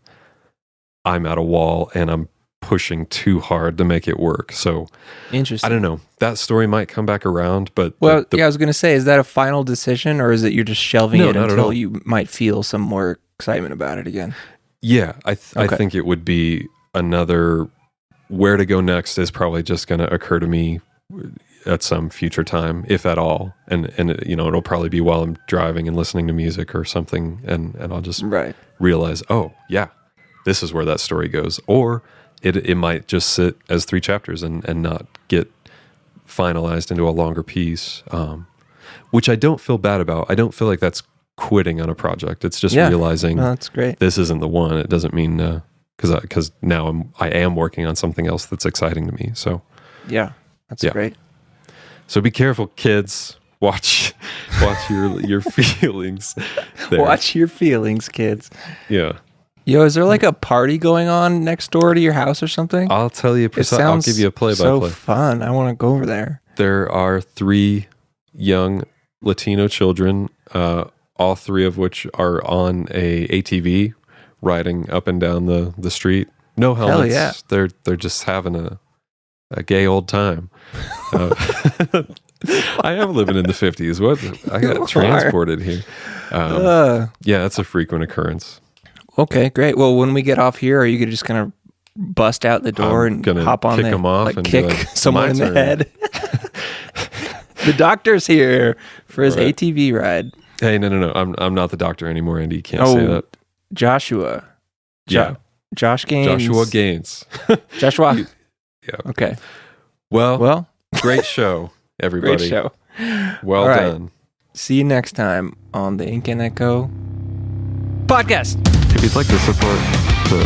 S2: I'm at a wall and I'm pushing too hard to make it work. So
S1: interesting.
S2: I don't know. That story might come back around, but
S1: I was going to say, is that a final decision, or is it you're just shelving it until you might feel some more excitement about it again?
S2: Yeah, I think it would be another, where to go next is probably just going to occur to me at some future time, if at all. And it'll probably be while I'm driving and listening to music or something, and I'll just realize, oh yeah, this is where that story goes. Or it might just sit as 3 chapters and not get finalized into a longer piece, which I don't feel bad about. I don't feel like that's quitting on a project. It's just realizing
S1: that's great.
S2: This isn't the one. It doesn't mean because now I am working on something else that's exciting to me. So
S1: yeah, that's great.
S2: So be careful, kids. Watch your feelings. There.
S1: Watch your feelings, kids.
S2: Yeah.
S1: Yo, is there like a party going on next door to your house or something?
S2: I'll tell you. I'll give you a play-by-play.
S1: So fun. I want to go over there.
S2: There are 3 young Latino children, all 3 of which are on a ATV riding up and down the street. No helmets.
S1: Hell yeah.
S2: They're just having a gay old time. I am living in the 50s. What? I got transported here. Yeah, that's a frequent occurrence.
S1: Okay, great. Well, when we get off here, are you going to just kind of bust out the door and hop on
S2: kick them off
S1: like
S2: and
S1: kick someone in the head? The doctor's here for his ATV ride.
S2: Hey, no. I'm not the doctor anymore, Andy. You can't say that.
S1: Joshua.
S2: Yeah.
S1: Josh Gaines.
S2: Joshua Gaines.
S1: Joshua.
S2: Yeah.
S1: Okay.
S2: Well, great show, everybody.
S1: Great show.
S2: Well done.
S1: See you next time on the Ink and Echo podcast.
S2: If you'd like to support the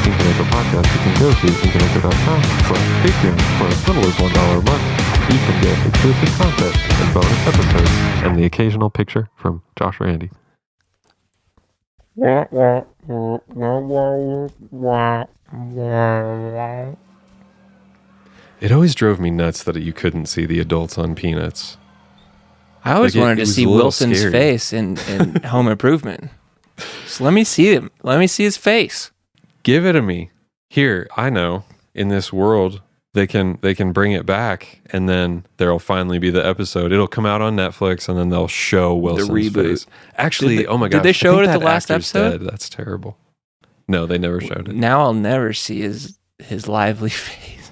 S2: Ink and Echo podcast, you can go to inkandecho.com/Patreon for as little as $1 a month. You can get exclusive content and bonus episodes and the occasional picture from Josh or Andy. It always drove me nuts that you couldn't see the adults on Peanuts.
S1: I always wanted to see Wilson's face in Home Improvement. So let me see him. Let me see his face.
S2: Give it to me. Here, I know. In this world, they can bring it back, and then there'll finally be the episode. It'll come out on Netflix, and then they'll show Wilson's face. Actually, oh my gosh.
S1: Did they show it at the last episode?
S2: Dead. That's terrible. No, they never showed it.
S1: Now I'll never see his lively face.